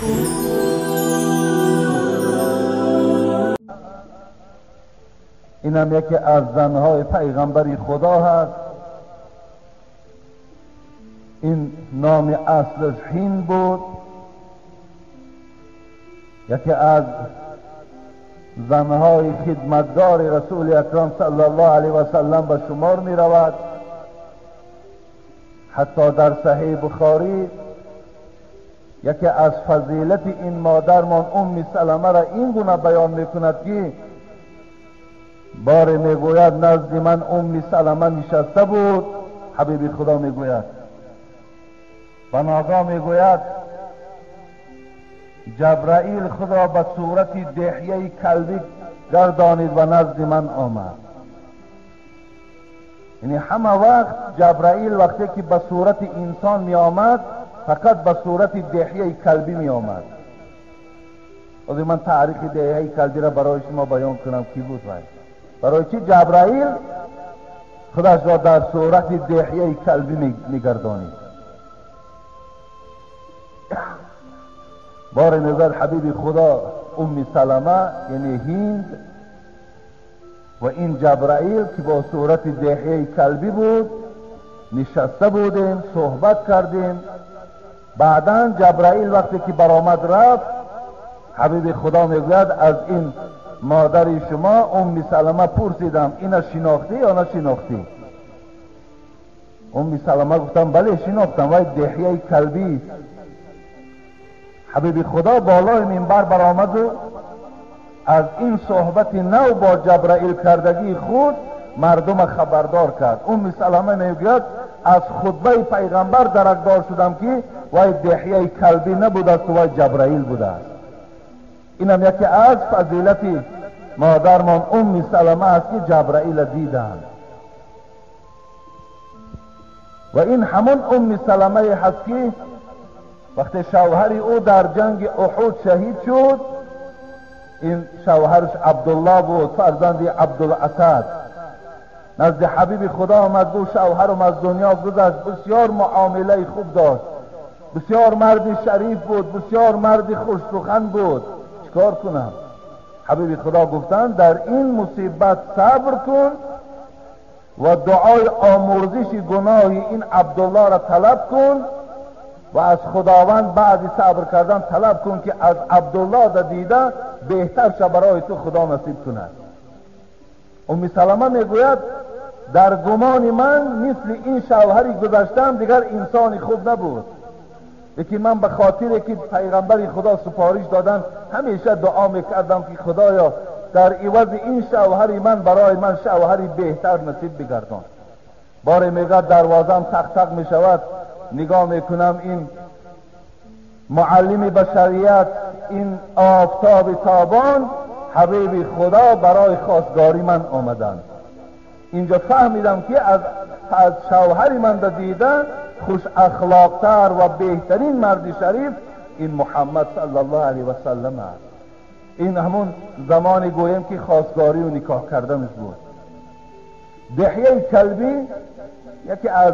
این هم یکی از زنهای پیغمبری خدا هست. این نام اصلش هند بود. یکی از زنهای خدمتگار رسول اکرم صلی الله علیه و سلم به شمار می رود. حتی در صحیح بخاری یکی از فضیلت این مادرمان ام سلمه را این گونه بیان می کند که بار می گوید نزد من ام سلمه نشسته بود. حبیب خدا می گوید و ناگاه می گوید جبرائیل خدا به صورت دحیه کلبی گردانید و نزد من آمد. یعنی همه وقت جبرائیل وقتی که به صورت انسان می آمد فقط به صورت دحیه کلبی می آمد. از من تعریف دحیه کلبی را برای شما بیان کنم کی بود؟ برای چی جبرائیل خودش را در صورت دحیه کلبی می گردانید؟ بار نظر حبیب خدا ام سلمه یعنی هند و این جبرائیل که با صورت دحیه کلبی بود نشسته بودیم، صحبت کردیم. بعداً جبرائیل وقتی که برآمد رفت، حبیب خدا میگوید از این مادر شما ام سلمه پرسیدم اینا شناختی یا نشناختی؟ ام سلمه گفتم بله شناختم، ولی دحیه کلبی. حبیب خدا بالای منبر برآمد و از این صحبت نو با جبرائیل کردگی خود مردم خبردار کرد. ام سلمه میگوید از خطبه پیغمبر درکدار شدم که وای دحیه کلبی نبوده است، وای جبرائیل بوده است. اینم یکی از فضیلت مادرمان ام سلمه است که جبرائیل دیدند. و این همون ام سلمه هست که وقتی شوهر او در جنگ احد شهید شد، این شوهرش عبدالله بود، فرزند عبدالاسد، نزد حبیب خدا آمد گفت شوهرم از دنیا گذشت، بسیار معامله خوب داشت، بسیار مرد شریف بود، بسیار مرد خوش سخن بود، چیکار کنم؟ حبیب خدا گفتند در این مصیبت صبر کن و دعای آمرزش گناه این عبدالله را طلب کن و از خداوند بعد صبر کردن طلب کن که از عبدالله دا دیده بهتر شد برای تو خدا نصیب کند. ام سلمه میگوید در گمان من مثل این شوهری گذشتم دیگر انسان خوب نبود، لیکن من به خاطر که پیغمبر خدا سفارش دادن همیشه دعا میکردم که خدایا در عوض این شوهری من برای من شوهری بهتر نصیب بگردان. بار میگه دروازم تق تق میشود، نگاه میکنم این معلم بشریت، این آفتاب تابان حبیب خدا برای خواستگاری من آمدند. اینجا فهمیدم که از شوهری من دیده خوش اخلاقتر و بهترین مرد شریف این محمد صلی الله علیه و سلم است. این همون زمانی گویم که خواستگاری و نکاح کردنش بود. دحیه کلبی یکی از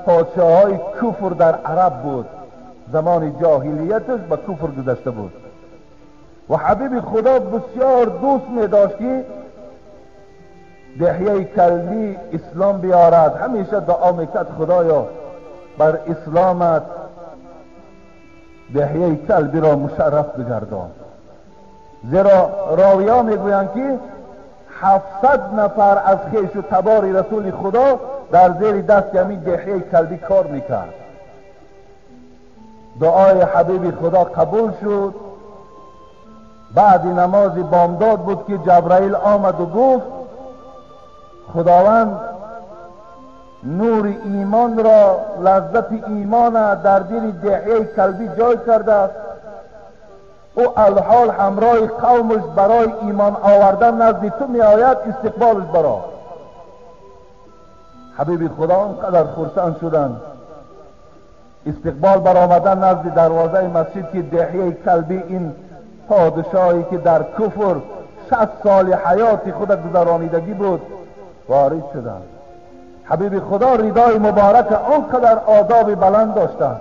پادشاه‌های کفر در عرب بود، زمان جاهلیتش به کفر گذشته بود و حبیب خدا بسیار دوست می داشت که دحیه کلبی اسلام بیارد. همیشه دعا میکرد خدایا بر اسلامت دحیه کلبی را مشرف بگردان. زیرا راویان میگویند که 700 نفر از خویش و تبار رسول خدا در زیر دست همین دحیه کلبی کار میکرد. دعای حبیب خدا قبول شد. بعد نماز بامداد بود که جبرائیل آمد و گفت خداوند نور ایمان را، لذت ایمان در دل دحیه کلبی جای کرده است. او الحال همراه قومش برای ایمان آوردن نزد تو می آید، استقبالش برا. حبیب خدا اونقدر خرسند شدند استقبال برآمدن نزد دروازه مسجد که دحیه کلبی این پادشاهی که در کفر 60 سال حیات خود گذرانیدگی بود وارد شدند. حبیب خدا ردای مبارک آنقدر آداب بلند داشتند،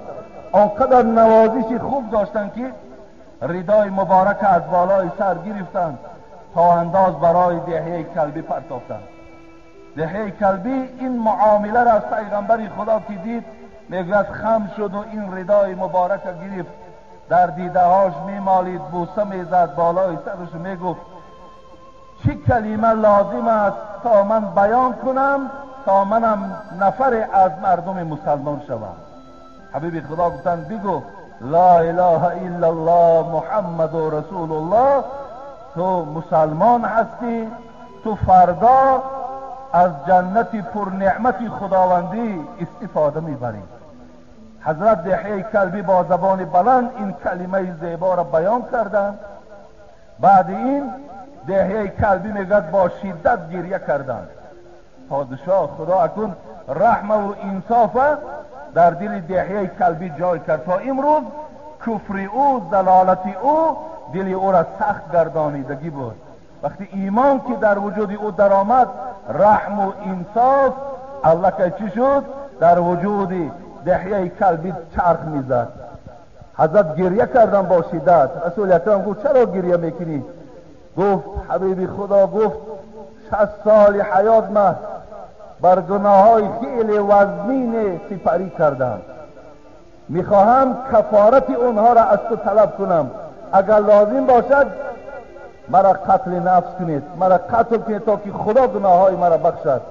آنقدر نوازش خوب داشتند که ردای مبارک از بالای سر گرفتند تا انداز برای دحیه کلبی پرتافتند. دحیه کلبی این معامله را از پیغمبر خدا که دید میگوید خم شد و این ردای مبارک گرفت، در دیده هاش میمالید، بوسه میزد بالای سرش، میگفت چه کلمه لازم است تا من بیان کنم تا منم نفر از مردم مسلمان شوم. حبیب خدا گفتند بگو لا اله الا الله محمد رسول الله، تو مسلمان هستی، تو فردا از جنت پر نعمت خداوندی استفاده میبری. حضرت دحیه کلبی با زبان بلند این کلمه زیبا را بیان کردند. بعد این دحیه کلبی میگد با شدت گریه کردند. پادشاه خدا اکنون رحم و انصاف در دل دحیه کلبی جای کرد. تا امروز کفر او، ضلالت او دل او را سخت گردانیدگی بود. وقتی ایمان که در وجود او در آمد، رحم و انصاف الله که چی شد در وجود دحیه کلبی چرخ میزد. حضرت گریه کردن با شدت. رسول اکرم گفت چرا گریه میکنی؟ گفت حبیب خدا گفت 60 سال حیات من بر گناههای خیلی وزنین سپری کردم، میخواهم کفارت اونها را از تو طلب کنم. اگر لازم باشد مرا قتل نفس کنید، مرا قتل کنید تا که خدا گناههای مرا بخشد،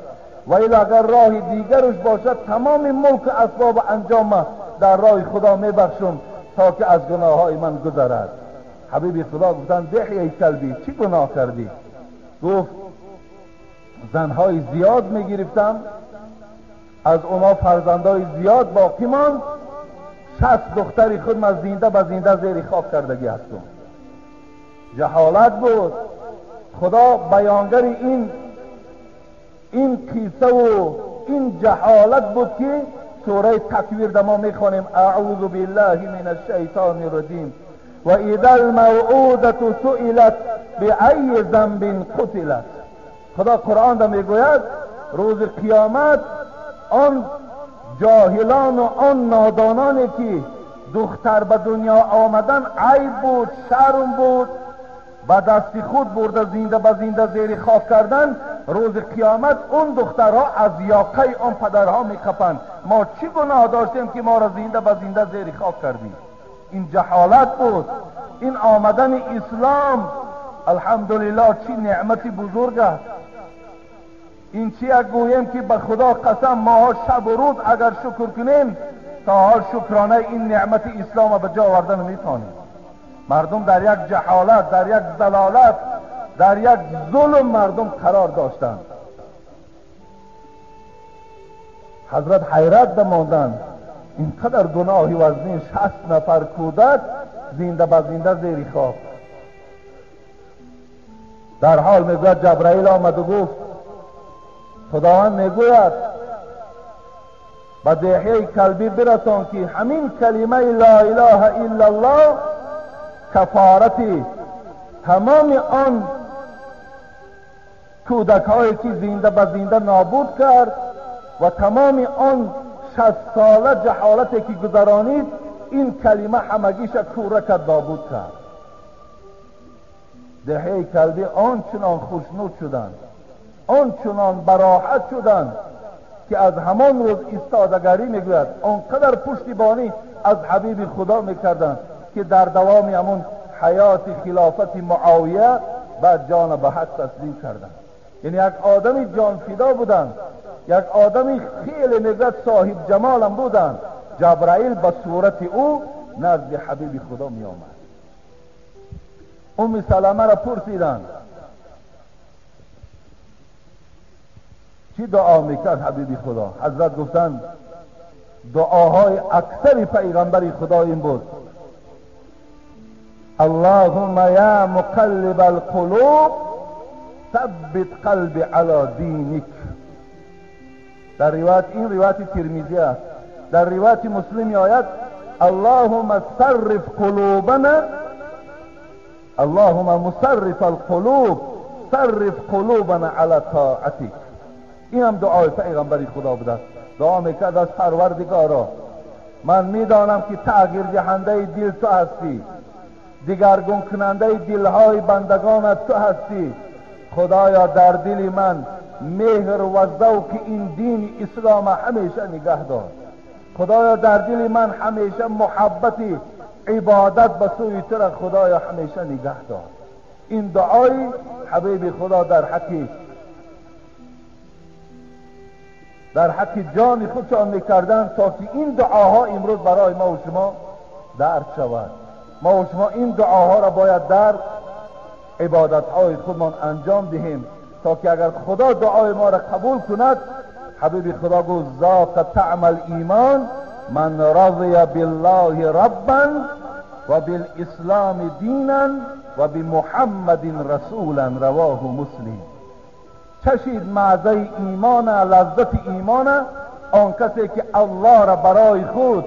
و الا اگر راه دیگرش باشد تمام ملک اسباب انجام در راه خدا میبخشم تا که از گناههای من گذرد. حبیب خدا گفتند دحیه کلبی چی گناه کردی؟ گفت زنهای زیاد میگرفتم، از اونا فرزندای زیاد باقی ماند، 60 دختری خود من زنده به زنده زیر خاک کردگی هستم. جهالت بود. خدا بیانگر این قصه و این جهالت بود که سوره تکویر در ما میخوانیم اعوذ بالله من الشیطان الرجیم و اذا الموعودة سئلت بأی ذنب قتلت. خدا قرآن در میگوید روز قیامت آن جاهلان و آن نادانانی که دختر به دنیا آمدن عیب بود، شرم بود، با دست خود برده زنده به زنده زیر خاک کردن، روز قیامت اون دخترها از یاقه آن پدرها میکپند ما چی گناه داشتیم که ما را زنده به زنده زیر خاک کردیم. این جهالت بود. این آمدن اسلام الحمدلله چی نعمتی بزرگ است. این چی گوییم که به خدا قسم ما شب و روز اگر شکر کنیم تا حال شکرانه این نعمت اسلام به جا آوردن میتونیم. مردم در یک جهالت، در یک ضلالت، در یک ظلم مردم قرار داشتند. حضرت حیرت بماندند اینقدر گناهی وزنین 60 نفر کودک زنده به زنده زیر خاک. در حال میگوید جبرائیل آمد و گفت خداوند میگوید به دحیه کلبی برسان که همین کلمه لا اله الا الله کفارتی تمام آن کودک هایی که زنده به زنده نابود کرد و تمام آن 60 ساله جهالتی که گذرانید، این کلمه همگیش کوره کرد، نابود کرد. دحیه کلبی آنچنان خوشنود شدند، آنچنان براحت شدند که از همان روز استادگاری میگوید آنقدر پشتیبانی از حبیب خدا میکردند که در دوام همون حیات خلافت معاویه بعد جان به حق تسلیم کردند. یعنی یک آدمی جان فدا بودند، یک آدمی خیلی میگوید صاحب جمال هم بودند. جبرائیل به صورت او نزد حبیب خدا می آمد. ام سلمه را پرسیدند چی دعا میکرد حبیب خدا؟ حضرت گفتند دعاهای اکثر پیغمبر خدا این بود اللهم یا مقلب القلوب ثبت قلبی علی دینک. در روایت این روایت ترمذی است. در روایت مسلم آید اللهم صرف قلوبنا، اللهم مصرف القلوب صرف قلوبنا علی طاعتک. این هم دعای پیغمبر خدا بوده. دعا میکرد از پروردگارا من میدانم که تغییر دهنده دل تو هستی، دیگرگون کننده دلهای بندگانت تو هستی. خدایا در دل من مهر و ذوق این دین اسلام همیشه نگه دار. خدایا در دل من همیشه محبت عبادت به سوی تو را خدایا همیشه نگه دار. این دعای حبیب خدا در حق جان خودشان میکردن تا که این دعاها امروز برای ما و شما درک شود. ما و شما این دعاها را باید در عبادتهای خودمان انجام دهیم تا که اگر خدا دعای ما را قبول کند، حبیب خدا گفت ذاق طعم الایمان من رضی بالله ربا و بالاسلام دینا و بمحمد رسولا رواه مسلم. چشید مزه ایمان، لذت ایمان آن کسی که الله را برای خود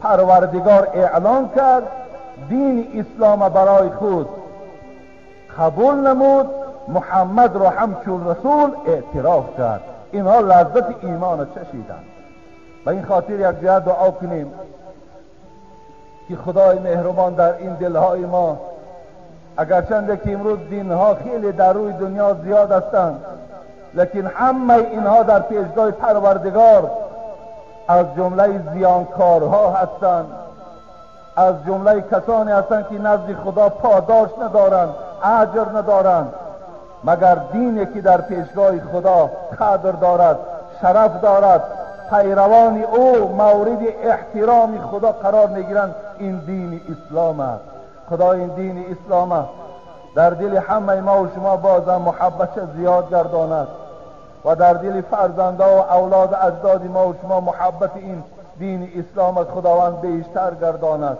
پروردگار اعلان کرد، دین اسلام برای خود قبول نمود، محمد را همچون رسول اعتراف کرد. اینها لذت ایمان چشیدند. به این خاطر یک جهت دعا کنیم که خدای مهربان در این دلهای ما، اگرچنده که امروز دینها خیلی در روی دنیا زیاد هستند، لیکن همه اینها در پیشگاه پروردگار از جمله زیانکارها هستند، از جمله کسانی هستند که نزد خدا پاداش ندارند، اجر ندارند، مگر دینی که در پیشگاه خدا قدر دارد، شرف دارد، پیروان او مورد احترام خدا قرار میگیرند. این دین اسلام است. خدا این دین اسلام در دل همه ما و شما بازم محبت زیاد گرداند و در دل فرزنده و اولاد اجداد ما و شما محبت این دین اسلام خداوند بیشتر گرداند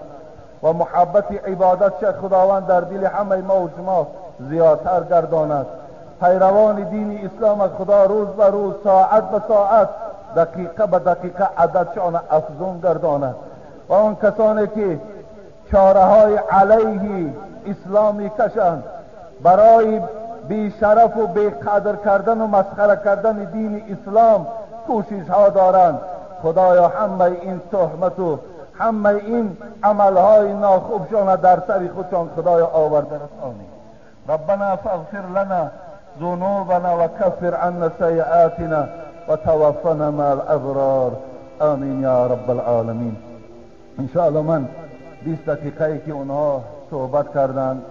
و محبت عبادت خداوند در دل همه ما و شما زیادتر گرداند. پیروان دین اسلام خدا روز به روز، ساعت به ساعت، دقیقه به دقیقه عددشان افزون گرداند و آن کسانی که چاره های علیه اسلامی کشند، برای بیشرف و بیقدر کردن و مسخره کردن دین اسلام کوشش ها دارند، خدایا همه این تهمت و همه این عملهای ناخوبشان در سر خودشان خدایا آورده رسانی. ربنا فاغفر لنا ذنوبنا و کفر عنا سیئاتنا و توفنا مع الابرار. آمین یا رب العالمین. انشاءالله من 20 دقیقه که اونها صحبت کردند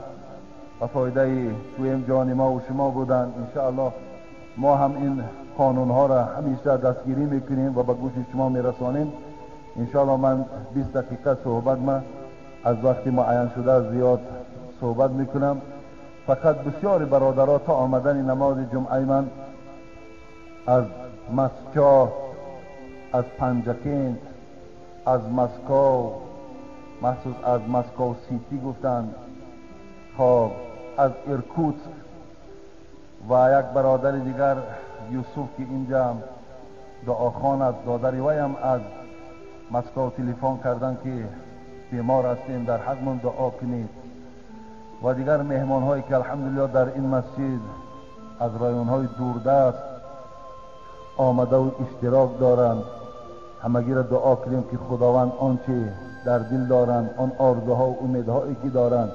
و فایده تویم جان ما و شما بودند، انشاءالله ما هم این قانون ها را همیشه دستگیری میکنیم و به گوش شما میرسانیم. انشاءالله من 20 دقیقه صحبت ما از وقتی معین شده زیاد صحبت میکنم. فقط بسیاری برادرها تا آمدن نماز جمعه من از مسکو، از پنجکین، از مسکو، مخصوص از مسکو سیتی گفتند، خب از ایرکوتسک و یک برادر دیگر یوسف که اینجا دعاخوان است، دادری وی هم از مسکو تلفن کردن که بیمار هستیم، در حقمون دعا کنید. و دیگر مهمان هایی که الحمدلله در این مسجد از رایون های دوردست آمده و اشتراک دارند، همگی را دعا کنیم که خداوند آنچه در دل دارند، آن آرزوها و امیدهایی که دارند،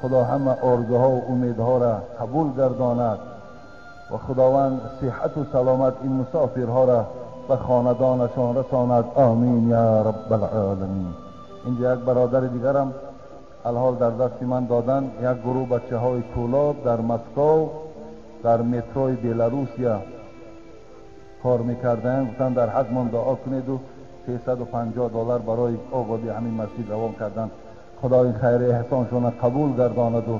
خدا همه آرزوها و امیدها را قبول گرداند و خداوند صحت و سلامت این مسافرها را به خاندانشان رساند. آمین یا رب العالمین. اینجا یک برادر دیگرم الحال در دست من دادن، یک گروه بچه های کولاب در مسکو در متروی بلاروسیا کار میکردن، گفتن در حق من دعا کنید و $350 برای آبادی همین مسجد روان کردن. خدا این خیر احسانشان قبول گرداند و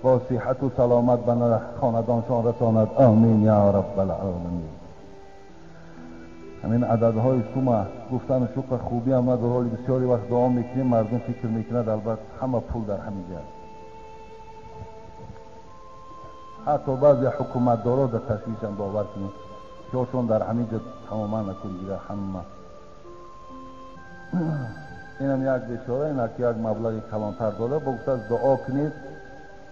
با صحت و سلامت به خاندانشان رساند. آمین یا رب العالمین. همین عددهای شما گفتن شکر خوبی هم در حال بسیاری وقت دعا میکنیم، مردم فکر میکند البته همه پول در همین جا، حتی بعضی حکومت دارا در تشویشن باور کنید جاشون در همین جا تماما نکن دیگه همه. اینم یک بیچاره، اینا که یک مبلغ کلانتر داده بگفت دعا کنید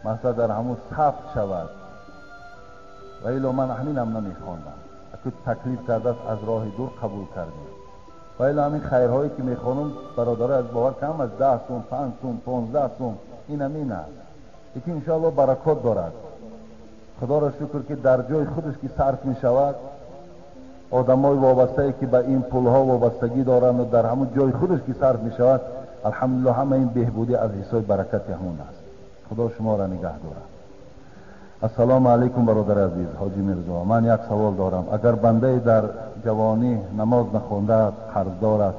مثلا در همون ثبت شود و ایلا من همین هم نمیخواندم، اگه تکلیف کرده از راه دور قبول کردیم. ولی همین خیرهایی که میخونم برادر از باور کم از 10 سوم 5 سوم 15 سوم این همین است، یکی انشاءالله برکات دارد. خدا را شکر که در جای خودش که صرف می شود، آدمای وابسته که به این پولها وابستگی دارند و در همون جای خودش که صرف می شود، الحمدلله همه این بهبودی از حساب برکت همون است. خدا شما را نگه دارد. السلام علیکم برادر عزیز حاجی میرزا. من یک سوال دارم. اگر بنده در جوانی نماز نخونده قرضدار است،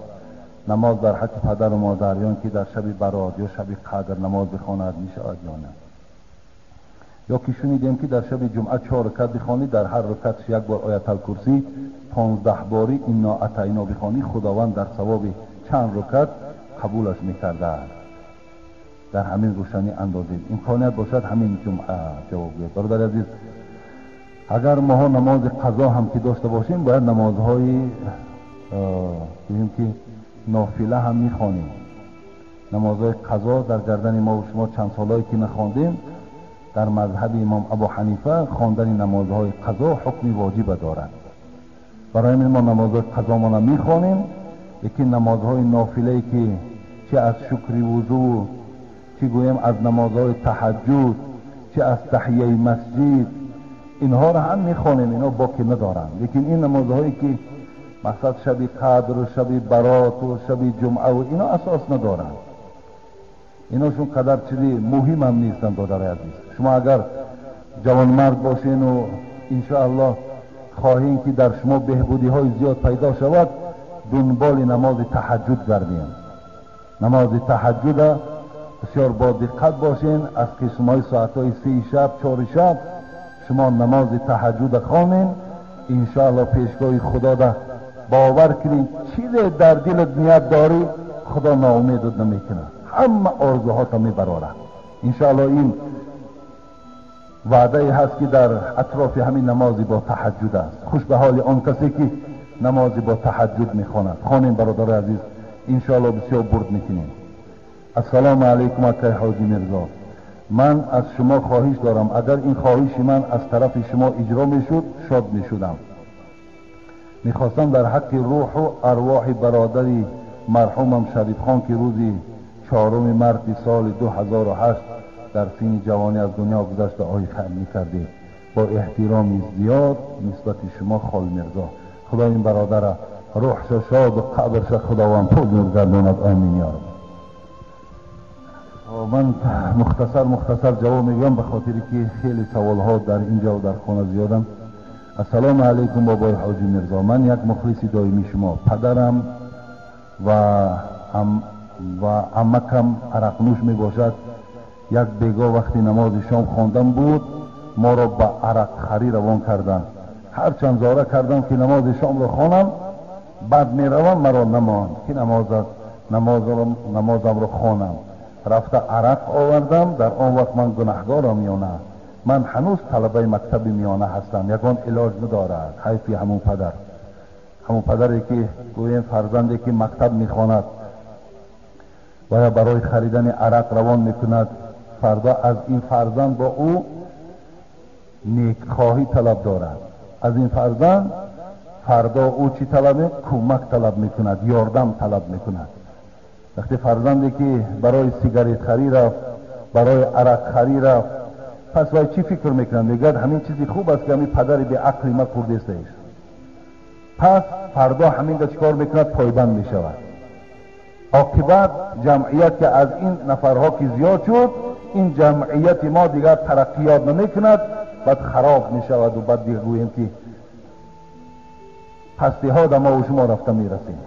نماز در حق پدر و مادریان که در شب برات یا شب قدر نماز بخواند می شود یا نه؟ یا که شنیدیم که در شب جمعه 4 رکعت بخوانی، در هر رکعتش یک بار آیت الکرسی 15 باری انا اتینا بخوانی، خداوند در ثواب چند رکعت قبولش میکرده. در همین روشنی اندازید امکانیت باشد همین جمعه جواب بید. برادر عزیز، اگر ما نماز قضا هم که داشته باشیم، باید نمازهای بگیم که نافله هم میخوانیم. نمازهای قضا در گردن ما و شما چند سالایی که نخواندیم، در مذهب امام ابو حنیفه خواندن نمازهای قضا حکم واجب دارد. برای این ما نمازهای قضا ما نمیخوانیم. یکی نمازهای نافله که چه از شکر وضو، چه گویم از نمازهای تهجد، چه از تحیه مسجد، اینها را هم میخوانیم، اینا باکی ندارند. لیکن این نمازهایی که مقصد شب قدر و شب برات و شب جمعه و اینا اساس ندارند، ایناشون قدر چیزی مهم هم نیستن. برادر عزیز، شما اگر جوانمرد باشین و انشاءالله خواهین که در شما بهبودی های زیاد پیدا شود، دنبال نماز تهجد گردین. نماز تهجد بسیار با دقت باشین. از قسم های ساعت های 3 شب 4 شب شما نماز تهجد خوانین، انشاءالله پیشگاه خدا ده باور کنین چیزی در دل نیت داری خدا ناامید نمیکنه، همه آرزوهات میبراره. انشاءالله این وعده هست که در اطراف همین نمازی با تهجد است. خوش به حال آن کسی که نمازی با تهجد میخواند. خوانین برادر عزیز، انشاءالله بسیار برد میکنیم. السلام علیکم اکای حاجی میرزا. من از شما خواهش دارم، اگر این خواهش من از طرف شما اجرا میشد شاد میشدم. میخواستم در حق روح و ارواح برادری مرحومم شریف خان که روزی 4 مارس سال 2008 در سن جوانی از دنیا گذشته آی خیر میکردید، با احترامی زیاد نسبت شما خال میرزا. خدا این برادر روحش شاد و قبرش خداوند پر گرداند. آمین یا رب. من مختصر جواب میگم به خاطر که خیلی سوال ها در اینجا و در خانه زیادم. السلام علیکم بابای حاجی میرزا. من یک مخلص دائمی شما، پدرم و عمکم عرق نوش می باشد. یک بیگاه وقتی نماز شام خواندم بود، ما را به عرق خری روان کردند. هر چند زاره کردم که نماز شام را خوانم، بعد می روم مرا نماند که نمازم را خوانم. رفته عرق آوردم. در آن وقت من گناهگارم یا نه؟ من هنوز طلبه مکتب میانه هستم، یگان علاج ندارد. حیفی همون پدری که گویم فرزندی که مکتب میخواند و یا برای خریدن عرق روان میکند، فردا از این فرزند با او نیکخواهی طلب دارد. از این فرزند فردا او چی طلب؟ کمک طلب میکند، یاردم طلب میکند. وقتی فرزندی که برای سیگاریت خری رفت، برای عرق خری رفت، پس وای چی فکر میکنن؟ میگه همین چیزی خوب است که همین پدری به عقلی ما کرده است. پس فردا همین ده چیکار میکند؟ پایبند میشود. عاقبت جمعیت که از این نفرها که زیاد شد، این جمعیت ما دیگر ترقیات نمیکند، بعد خراب میشود و بعد دیگر گوییم که پستی ها در ما و شما رفته میرسیم.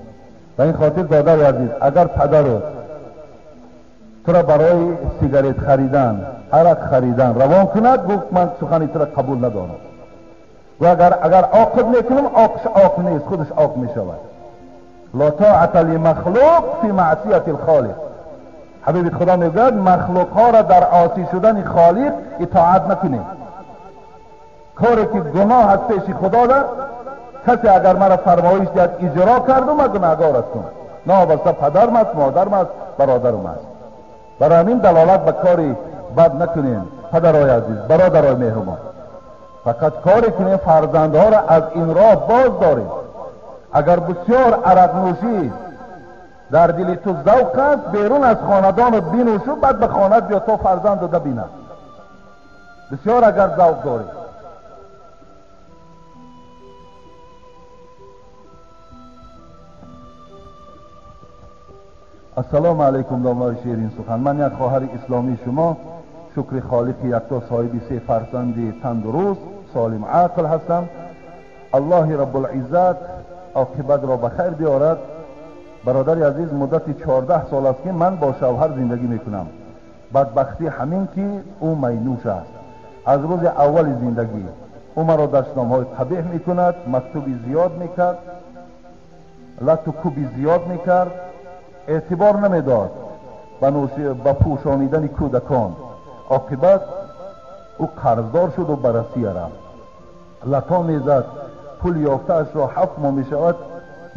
و این خاطر برادر عزیز، اگر پدر تو را برای سیگاریت خریدن، عرق خریدن روان کند، گفت من سخنی تو را قبول ندارم. و اگر عاقب میکنم، عاقب نیست، خودش عاقب میشود. لا طاعت لمخلوق فی معصیت الخالق. حبیب خدا میگوید مخلوق ها را در عاصی شدن خالق اطاعت نکنید. کاری که گناه از پیش خدا دارد، کسی اگر مرا فرمایش داد اجرا کردم، من گناهگار هستم. نه واسه پدرم است، مادرم است، برادرم است. برای همین دلالت به کاری بد نکنیم. پدرای عزیز، برادرای مهربان، فقط کاری کنیم فرزندها را از این راه باز داریم. اگر بسیار عرق نوشی در دل تو ذوق است، بیرون از خاندانت بنوشو، بعد به خانت بیا تو فرزند رو ببینه. بسیار اگر ذوق داری. السلام علیکم دامنای شیرین سخن. من یک خواهر اسلامی شما، شکر خالق یکتا، صاحب 3 فرزند تندرست سالم عاقل هستم. الله رب العزت عاقبت را بخیر بیارد. برادر عزیز، مدت 14 سال است که من با شوهر زندگی میکنم. بدبختی همین که او مینوش است. از روز اول زندگی او مرا دشنام‌های قبیح میکند، مکتوبی زیاد میکرد، لط و کوبی زیاد میکرد، اعتبار نمیداد به پوشانیدن کودکان. عاقبت او قرضدار شد و بررسی رفت. لطا میزد، پول یافته اش را 7 ماه میشود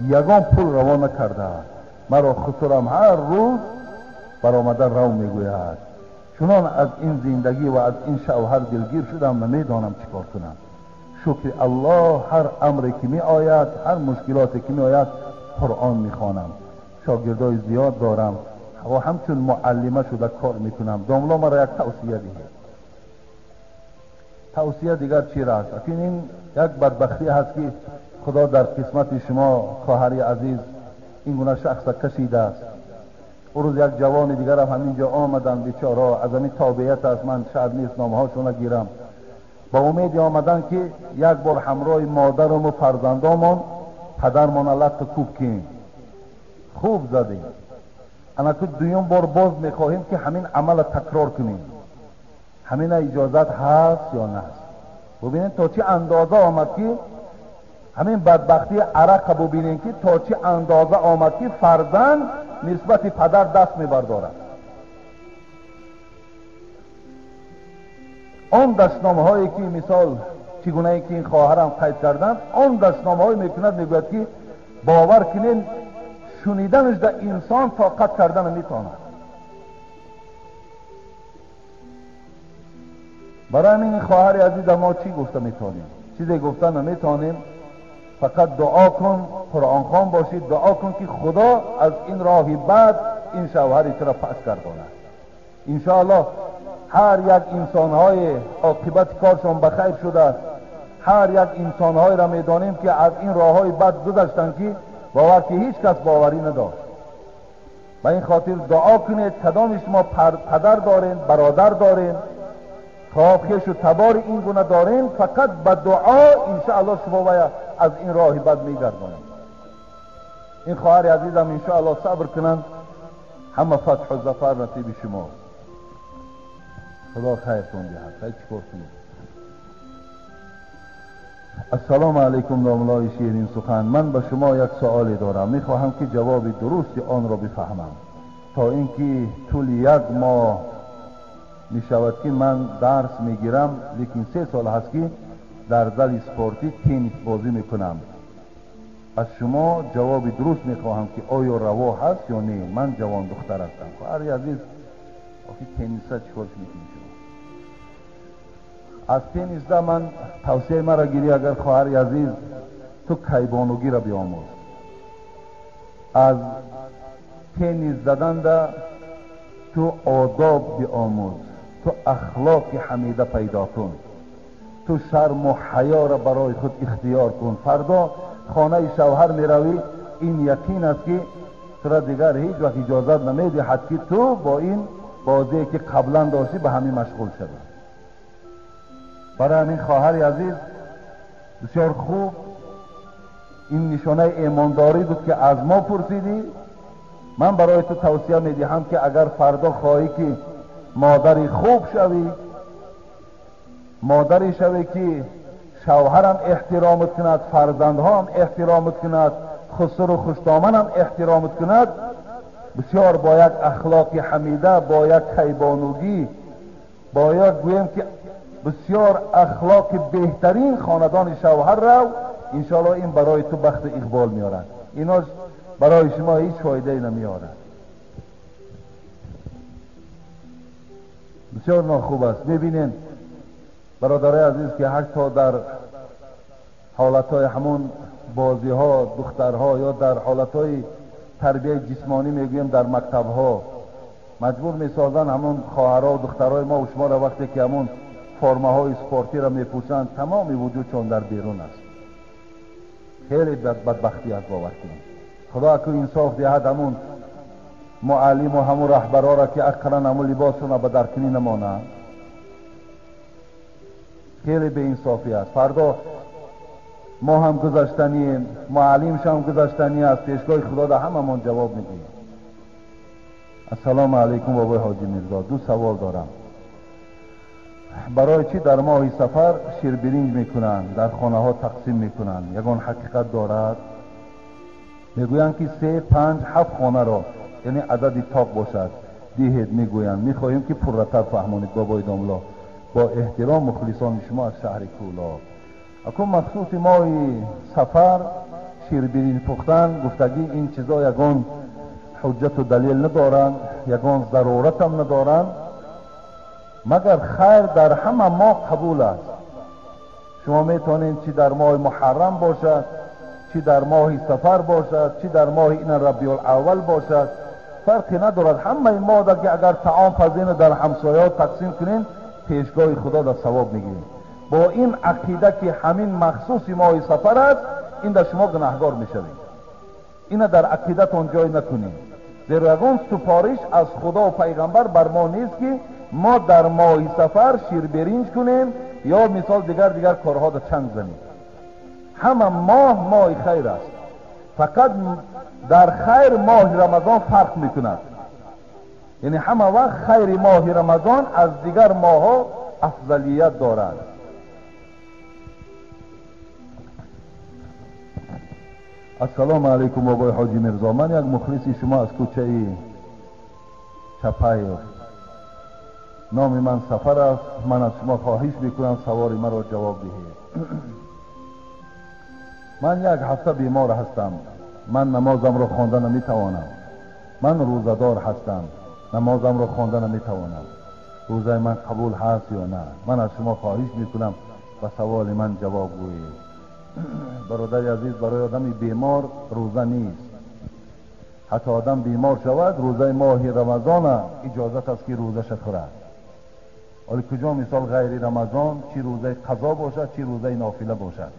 یگان پول روا نکرده. مرا خسرم هر روز برآمده رو میگوید. چنان از این زندگی و از این شوهر دلگیر شدم، نمیدانم چیکار کنم. شکر الله، هر امری که می آید، هر مشکلاتی که می آید قرآن میخوانم. شاگردای زیاد دارم و همچون معلمه شده کار میکنم. داملا مرا یک توصیه دیگه. توصیه دیگر چی راست؟ اکنون این یک بدبختی هست که خدا در قسمت شما خواهری عزیز این گونه شخص کشیده است. او روز یک جوان دیگر هم همینجا آمدن، بیچاره از همین تابعیت است، من شاید نیست نامه هاشون گیرم، با امید آمدن که یک بار همراه مادرم و فرزندامون پدرمان لط کوب کنیم. خوب زدیم. اما که دویم بار باز میخواهیم که همین عمل تکرار کنیم. همین اجازت هست یا نه؟ ببینید تا چه اندازه آمد که همین بدبختی عرق ببینید که تا چه اندازه آمد که فرزند نسبت پدر دست میبردارد. آن دستنامه هایی که مثال چگونه ای که این خواهرم قید کردن، آن دستنامه هایی میکند میگوید که باور کنین شنیدنش در انسان طاقت کردن میتواند. برای همین خواهر عزیز ما چی گفته میتونیم؟ چیزی گفته نمیتونیم. فقط دعا کن، قرآن خوان باشید، دعا کن که خدا از این راهی بعد این شوهری تو را پس گرداند. انشاءالله هر یک انسانهای عاقبت کارشون بخیر شده است. هر یک انسانهای را میدانیم که از این راههای بعد گذشتن که باور که هیچ کس باوری نداشت. و این خاطر دعا کنید. کدام شما پدر دارین، برادر دارین، خوابخیش و تبار این گونه دارین، فقط به دعا انشاءالله شما باید از این راهی بد میگردانید. این خواهر عزیزم انشاءالله صبر کنند، همه فتح و ظفر نصیب شما. خدا خیرتون دهد. خیلی چکار کنید. السلام علیکم داملای شیرین سخن. من به شما یک سوالی دارم، میخواهم که جواب درست آن را بفهمم. تا اینکه طول 1 ماه میشود که من درس میگیرم، لیکن 3 سال هست که در زل سپورتی تنیس بازی میکنم. از شما جواب درست میخواهم که آیا روا هست یا نه. من جوان دختر هستم. خواهر عزیز، آخه تنیس چیکارش میکنید شما؟ از تنیس ده من توصیه مرا گیری، اگر خواهر عزیز تو کیبانوگی را بیاموز. از تنیس زدن ده تو آداب بیاموز، تو اخلاق حمیده پیدا کن، تو شرم و حیا را برای خود اختیار کن. فردا خانه شوهر می روی، این یقین است که تو را دیگر هیچ وقت اجازت نمیدهد که تو با این بازی که قبلا داشتی به همین مشغول شدی. برای همین خواهر عزیز بسیار خوب این نشانه ایمانداری بود که از ما پرسیدی. من برای تو توصیه میدهم که اگر فردا خواهی که مادری خوب شوی، مادری شوی که شوهرم احترامت کند، فرزندها هم احترامت کند، خسر و خوشدامن هم احترامت کند، بسیار با یک اخلاق حمیده، با یک کیبانوگی، با یک گویم که بسیار اخلاق بهترین خاندان شوهر رو، انشاءالله این برای تو بخت اقبال میارد. اینا برای شما هیچ فایده نمیارد. بسیار ناخوب است. ببینین برادرای عزیز که حتی در حالتهای همون بازی ها دخترها یا در حالت های تربیه جسمانی میگویم در مکتب ها مجبور میسازن همون خواهرها و دخترهای ما و شما را وقتی که همون فرمه های اسپورتی را میپوشند تمامی وجودشون در بیرون است. خیلی بدبختی است باور کنید. خدا که انصاف دهد همون معلم و همون رهبرها را که اقرن همون لباسشون را به درکنی نمانند. خیلی به انصافی است. فردا ما هم گذشتنیم، معلمش هم گذشتنی است. پیشگاه خدا در هممون جواب میدیم. السلام علیکم بابای حاجی میرزا. دو سوال دارم. برای چی در ماه سفر شیر برنج میکنن در خانه ها تقسیم میکنن؟ یگان حقیقت دارد؟ میگویند که 3 5 7 خانه را یعنی عدد تاق باشد دیهد میگویند. میخواهیم که پررتر فهمانید بابای داملا. با احترام مخلصان شما از شهر کولا. اکنون مخصوص ماه سفر شیر برنج پختن گفتگی این چیزا یگان حجت و دلیل ندارند، یگان ضرورت هم ندارند، مگر خیر در همه ماه قبول است. شما میتونید چی در ماه محرم باشد، چی در ماه سفر باشد، چی در ماه این ربیع الاول باشد، فرقی ندارد. همه این ماه که اگر طعام پزین در همسایه‌ها تقسیم کنین پیشگاه خدا در ثواب میگیرید. با این عقیده که همین مخصوص ماه سفر است این در شما گناهگار میشوید. این در عقیدتون جای نکنید. زیرا یگان سفارش از خدا و پیغمبر بر ما نیست که ما در ماه سفر شیر برنج کنیم یا مثال دیگر کارها در چنگ زنیم. همه ماه خیر است. فقط در خیر ماه رمضان فرق میکند. یعنی همه وقت خیر ماه رمضان از دیگر ماه ها افضلیت دارد. السلام علیکم بابای حاجی میرزا. من یک مخلصی شما از کوچه چپای، نام من سفر است. من از شما خواهش میکنم سوال مرا جواب دهید. من یک هفته بیمار هستم. من نمازم را خواندن نمیتوانم. من روزدار هستم. نمازم را خواندن نمیتوانم. روزه من قبول هست یا نه؟ من از شما خواهش میکنم و سوال من جواب گویید. برادر عزیز، برای آدم بیمار روزه نیست. حتی آدم بیمار شود روزه ماه رمضان اجازت است که روزه خورد. ولی کجا مثال غیر رمضان چی روزه قضا باشد چی روزه نافله باشد.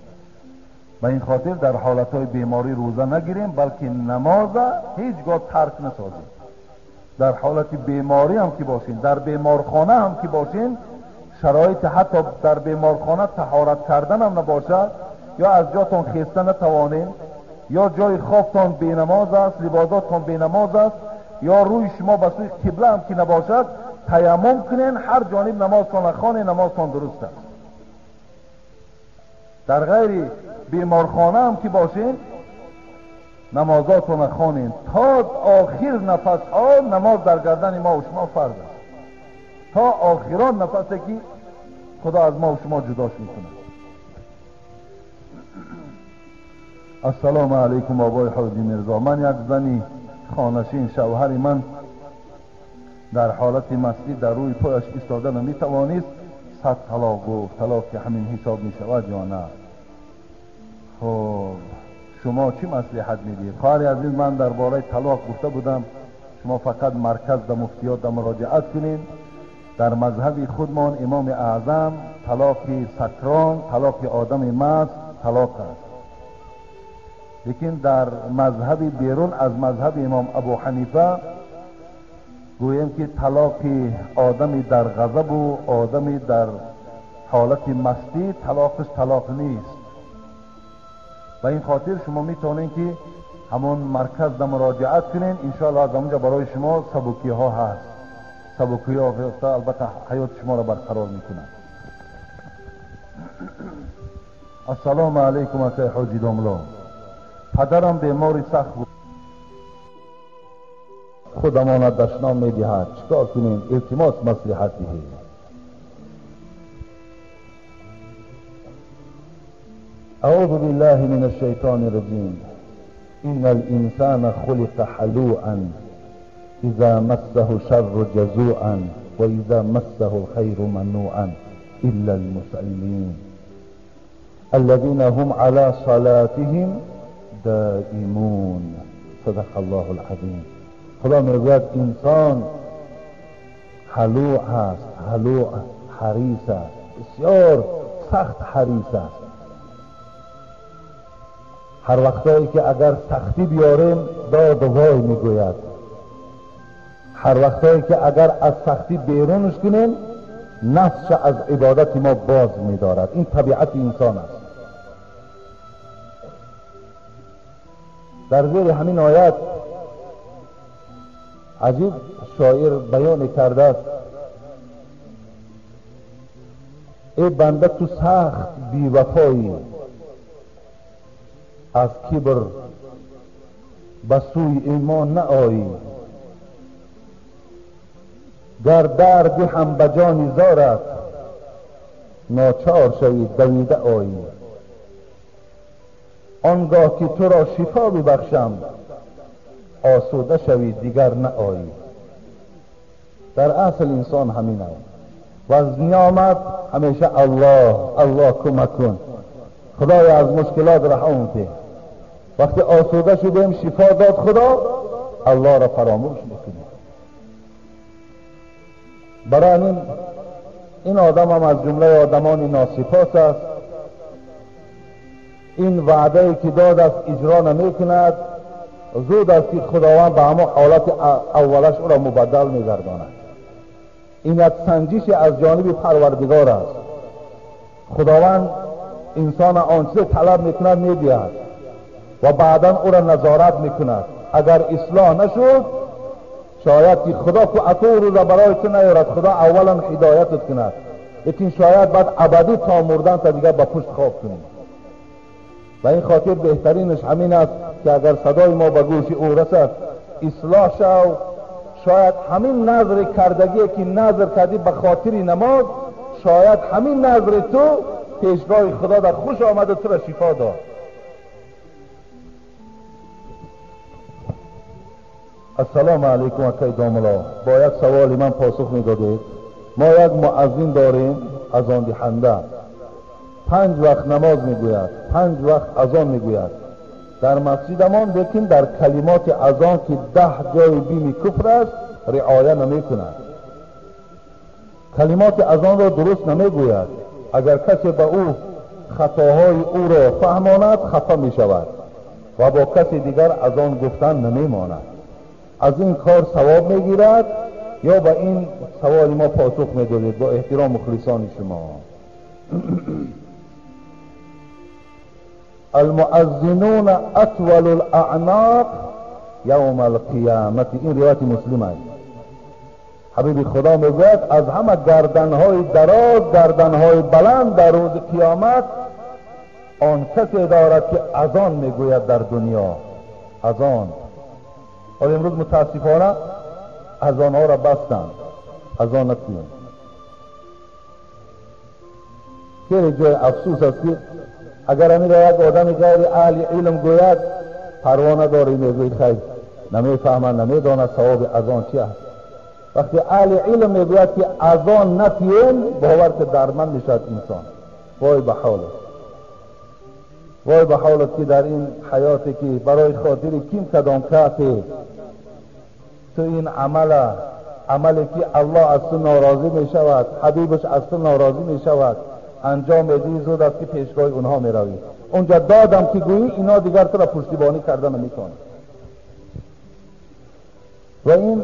به این خاطر در حالتهای بیماری روزه نگیریم بلکه نماز هیچگاه ترک نسازیم. در حالت بیماری هم که باشین، در بیمارخانه هم که باشین، شرایط حتی در بیمارخانه طهارت کردن هم نباشد یا از جاتون خیسته نتوانین یا جای خوابتان بینماز است، لباساتتان بینماز است یا روی شما به سوی قبله هم که نباشد، تیمم کنین، هر جانب نمازتان خوانین، نمازتان درست است. در غیر بیمارخانه هم که باشین نمازاتون خوانین تا آخر نفس ها. نماز در گردن ما و شما فرض است تا آخران نفسی که خدا از ما و شما جداش میکنه. السلام علیکم بابای حاجی میرزا. من یک زنی خانشین، شوهر من در حالت مستی در روی پایش ایستاده نمیتوانست. 100 طلاق گفت. طلاق که همین حساب میشود یا نه؟ خب شما چی مصلحت میدید؟ خواهر عزیز، من درباره طلاق گفته بودم شما فقط مرکز در مفتیات در مراجعت کنید. در مذهب خودمان امام اعظم طلاق سکران، طلاق آدم مست طلاق است. لیکن در مذهب بیرون از مذهب امام ابو حنیفه گویم که طلاق آدمی در غضب و آدمی در حالت مستی طلاقش طلاق نیست. و این خاطر شما میتونین که همون مرکز در مراجعت کنین. انشاءالله از اونجا برای شما سبکی ها هست. سبکی ها البته حیات شما را برقرار میکنن. السلام علیکم اکای حاجی داملا. پدرم بیماری سخت بود. خودمان دشنام میدهد. چکار کنیم؟ التماس مصلحت دهید. اعوذ بالله من الشیطان الرجیم. ان الانسان خلق حلوعا اذا مسه الشر جزوعا و اذا مسه الخیر منوعا الا المصلین. الذين هم على صلاتهم دائمون. صدق الله العظیم. خدا میگوید انسان حلوع هست، حلوع حریص است، بسیار سخت حریص است. هر وقتایی که اگر سختی بیاریم داد و وای میگوید، هر وقتایی که اگر از سختی بیرونش کنیم نفسش از عبادت ما باز می‌دارد. این طبیعت انسان است. در زیر همین آیت عجیب شاعر بیان کرده است: ای بنده تو سخت بی‌وفایی، از کبر به سوی ایمان نآیی، گر دردی هم به جانی زارت، ناچار شوی دویده آیی. آنگاه که تو را شفا ببخشم، آسوده شوی دیگر نآیی. در اصل انسان همین است و از نیامد همیشه الله کمک کن، خدای از مشکلات رهامون ده. وقتی آسوده شدیم شفا داد خدا، الله را فراموش میکنیم. برای این آدم هم از جمله آدمان ناسپاس است. این وعده که داد است اجرا نمی کند. زود است که خداوند به همه حالت اولش او را مبدل می‌گرداند. این یک سنجش از جانب پروردگار است. خداوند انسان آنچه طلب میکند میدهد و بعدا او را نظارت میکند. اگر اصلاح نشد شاید که خدا که اتو رو را برای تو نیارد، خدا اولا هدایتت کند، لیکن شاید بعد ابدی تا مردن تا دیگر با پشت خواب کنی. و این خاطر بهترینش همین است که اگر صدای ما به گوش او رسد اصلاح شو. شاید همین نظر کردگی که نظر کردی به خاطر نماز، شاید همین نظر تو پیشگاه خدا در خوش آمده تو را شفا داد. السلام علیکم اکای داملا. با یک سوال من پاسخ میدادید. ما یک مؤذن داریم، اذان دهنده، 5 وقت نماز میگوید، 5 وقت اذان میگوید در مسجدمان، لیکن در کلمات اذان که 10 جای بیم کفر است رعایت نمیکند. کلمات اذان را درست نمیگوید. اگر کسی به او خطاهای او را فهماند خطا میشود و با کسی دیگر اذان گفتن نمیماند. از این کار ثواب میگیرد یا به این سوال ما پاسخ میدادید؟ با احترام مخلصان شما. المؤذنون اطول الاعناق یوم القیامت. این روایت مسلم است. حبیب خدا میگوید از همه گردنهای دراز، گردنهای بلند در روز قیامت آن کسی دارد که اذان میگوید در دنیا. اذان. ولی امروز متاسفانه اذان ها را بستند، اذان نکنند. خیلی جای افسوس است که اگر همین را یک آدم غیر اهل علم گوید پروا نداره، میگوید خیر نمیفهمند، نمیداند ثواب اذان چی است. وقتی اهل علم میگوید که اذان نکنیم باور که درمند میشد انسان. وای به حالت، وای به حالت که در این حیاتی که برای خاطر کیم کدام کسی تو این عملی که الله از تو ناراضی می شود، حبیبش از تو ناراضی می شود انجام میدی، زود است که پیشگاه اونها می روی. اونجا دادم که گویی اینا دیگر تو را پشتیبانی کردن نمی کنند. و این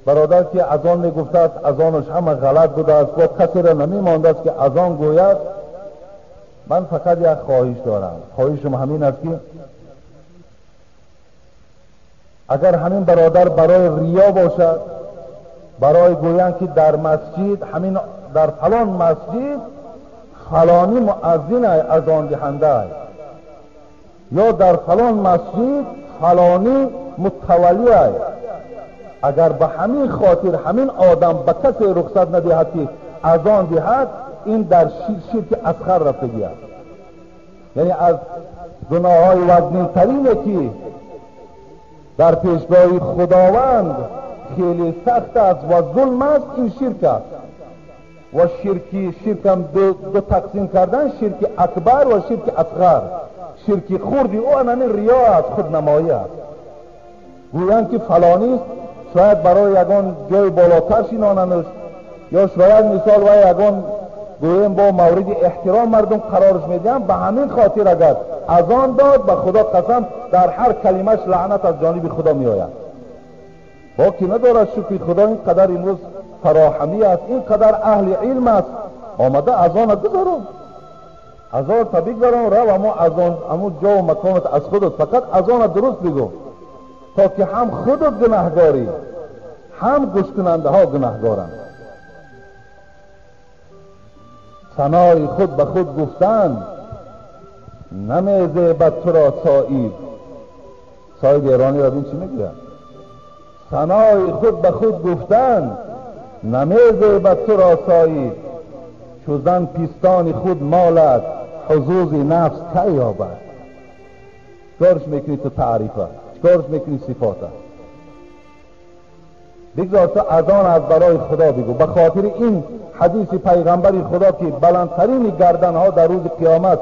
برادر که اذان می گفته است اذانش همه غلط بوده است و کسی را نمی مانده است که اذان گوید. من فقط یک خواهش دارم. خواهشم همین است که اگر همین برادر برای ریا باشد، برای گویان که در مسجد همین در فلان مسجد فلانی مؤذن اذان دهنده است یا در فلان مسجد فلانی متولی است، اگر به همین خاطر همین آدم به کسی رخصت ندهد که اذان دهد، این در شرک اصغر رفتگی است. یعنی از گناه‌های وزن‌ترینی که در پیشگاه خداوند خیلی سخت است و ظلم است، این شرک است. و شرک هم دو تقسیم کردن، شرک اکبر و شرک اصغر. شرک خردی او انن ریا است، خودنمایی است. گویند که فلانی شاید برای یگان جای بالاتر شناننش، یا شاید مثال و یگان گویم با مورد احترام مردم قرارش میدن، به همین خاطر اگر اذان داد به خدا قسم در هر کلمش لعنت از جانب خدا می آید. با که ندارد شکر خدا این قدر امروز فراهمی است، این قدر اهل علم است، آمده اذان گذارم، اذان طبیق دارم رو، اما اذان امو جا و مکانت از خودت، فقط اذان درست بگو تا که هم خودت گناهگاری هم گوش کننده ها گناهگارند. ثنای خود به خود گفتن نمیزیبد تو را صایب. صایب ایرانی را بین چی میگه؟ ثنای خود به خود گفتن نمیزیبد تو را صایب، چو زن پیستان خود مالد حظوظ نفس کی یابد. چکارش میکنی تو تعریفه؟ چکارش میکنی صفاته؟ بگذار تو اذان از برای خدا بگو. به خاطر این حدیث پیغمبر خدا که بلندترین گردن ها در روز قیامت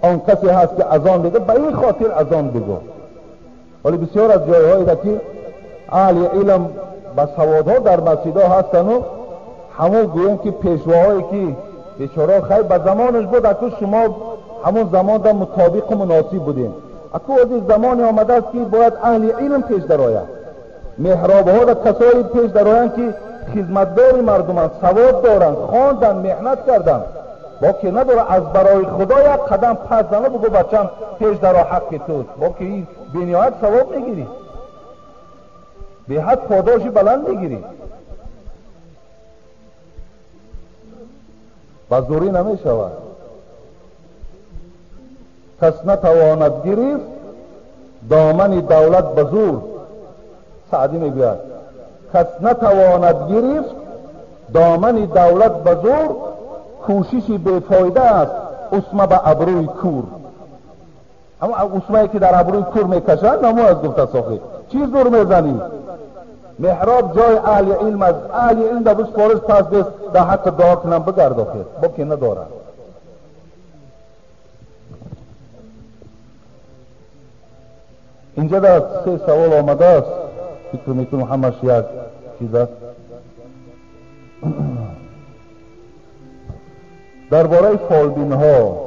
آن کسی هست که اذان بگه، به این خاطر اذان بگو. ولی بسیار از جایهایی ده که اهل علم به سوادها در مسجدها هستن و همون گویم که پیشواهایی که بیچاره خیلی به زمانش بود، اکو شما همون زمان در مطابق و مناسب بودیم. اکو از زمانی آمده است که باید اهل علم پیش در آید، محراب ها در کسایی پیش در آیند که خدمتدار مردمان، سواد دارند، خواندن، محنت کردن. با که نداره از برای خدا یک قدم پس زنه بگو بچم پیش در حق توست، با که این بینیایت ثواب میگیری، به حد پاداشی بلند میگیری. بزوری نمی شود. کس نتواند گرفت دامن دولت بزور. سعدی میگوید کس نتواند گرفت دامن دولت بزور، کوششی بیفایده است اسمه به ابروی کور. اما اسمه که در ابروی کور میکشند نمو از گفته صافی چیز دور میزنی. محراب جای اهل علم است، اهل علم در بس فارش پس بست در حق دعا کنم بگرد آخر با که ندارن. اینجا در 3 سوال آمده است، فکر میکنم همش یک چیز است. درباره فالبین ها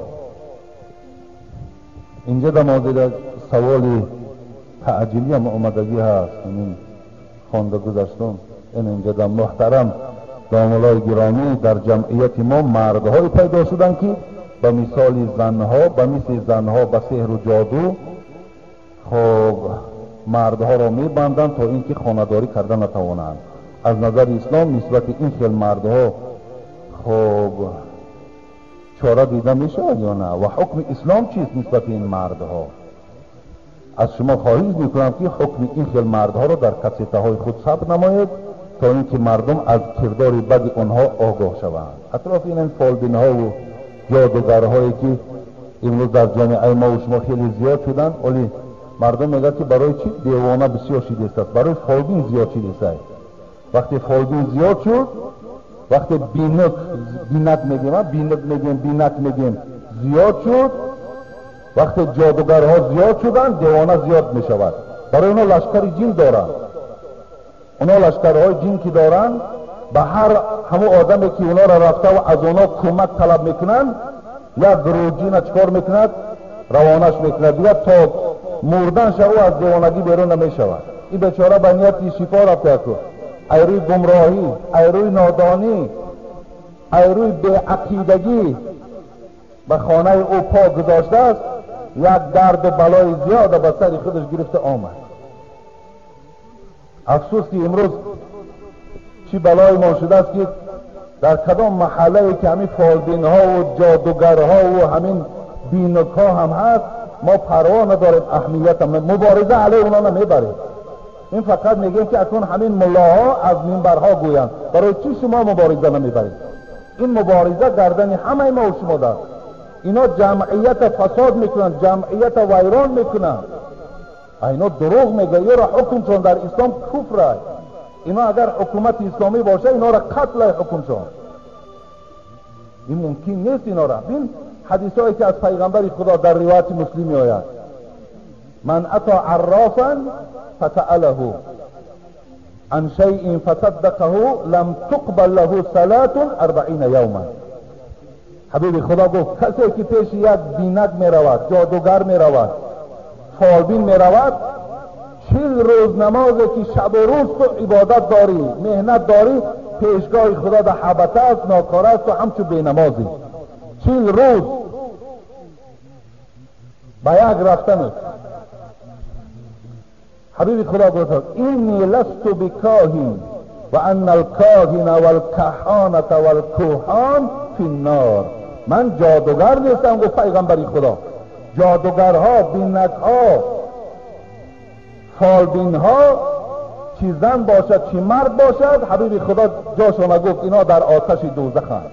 اینجا در مورد سوال تعجیلی هم آمدگی هست. این خوانده گذاشتم. این اینجا در محترم داملای گرامی در جمعیت ما مردهایی پیدا شدن که به مثال زنها، به مثل زنها به سحر و جادو خب مردها را میبندند تا اینکه خانه‌داری کردن نتوانند. از نظر اسلام نسبت این خیل مردها خب چاره دیده میشود یا نه؟ و حکم اسلام چیست نسبت این مردها؟ از شما خواهش میکنم که حکم این خیل مردها را در کاسته های خود ثبت نمایید تا اینکه مردم از کردار بد آنها آگاه شوند. اطراف این فالبین ها و جادوگرهایی که امروز در جامعه ما و شما خیلی زیاد شدن، ولی مردم میگه که برای چی دیوانه بسیار شدیده است، برای فالبین زیاد شدیده است. وقتی فالبین زیاد شد، وقتی بینک میگیم زیاد شد، وقتی جادوگرها زیاد شدن دیوانه زیاد می شود. برای اونا لشکر جن دارن، اونا لشکرهای جن که دارن به هر همه آدمی که اونا را رفته و از اونا کمک طلب میکنن، یک گروه جن چکار میکند؟ روانش میکند دیگه تا مردنش او از دیوانگی بیرون نمی شود. این بیچاره به نیت شفا رفته که ای روی گمراهی، ای روی نادانی، ای روی بی‌عقیدگی به خانه او پا گذاشته است، یک درد و بلای زیاد به سر خودش گرفته آمد. افسوس که امروز چی بلای ما شده است که در کدام محله که همین فالبین ها و جادوگرها و همین بینک ها هم هست، ما پروا نداریم، اهمیت هم مبارزه علیه اونا نمیبریم. این فقط میگیم که اکنون همین ملاها از منبرها گویند برای چی شما مبارزه نمیبرید؟ این مبارزه گردن همه ما و شما دارد. اینا جمعیت فساد میکنن، جمعیت ویران میکنن. اینا دروغ میگه، یا را حکمشون در اسلام کفر است. اینا اگر حکومت اسلامی باشه اینا را قتل حکمشون. این ممکن نیست اینا را. این حدیث هایی که از پیغمبر خدا در روایت مسلم می آید: من اتا عرافا فسأله عن شیء فصدقه لم تقبل له صلاة 40 یوما. حبیب خدا گفت کسی که پیش یک بینک می رود، جادوگر می رود، فالبین می رود، 40 روز نمازی که شب و روز تو عبادت داری، مهنت داری، پیشگاه خدا در حبته است، ناکاره است و همچون بی نمازی. 40 روز با یک رفتن است. حبیب خدا گفت اینی لست بکاهن و ان الکاهن والکهانة والکهان فی النار. من جادوگر نیستم، گفت پیغمبری خدا. جادوگرها، بینکها، فالبینها، چی زن باشد چی مرد باشد، حبیب خدا جاشون گفت اینا در آتش دوزخند.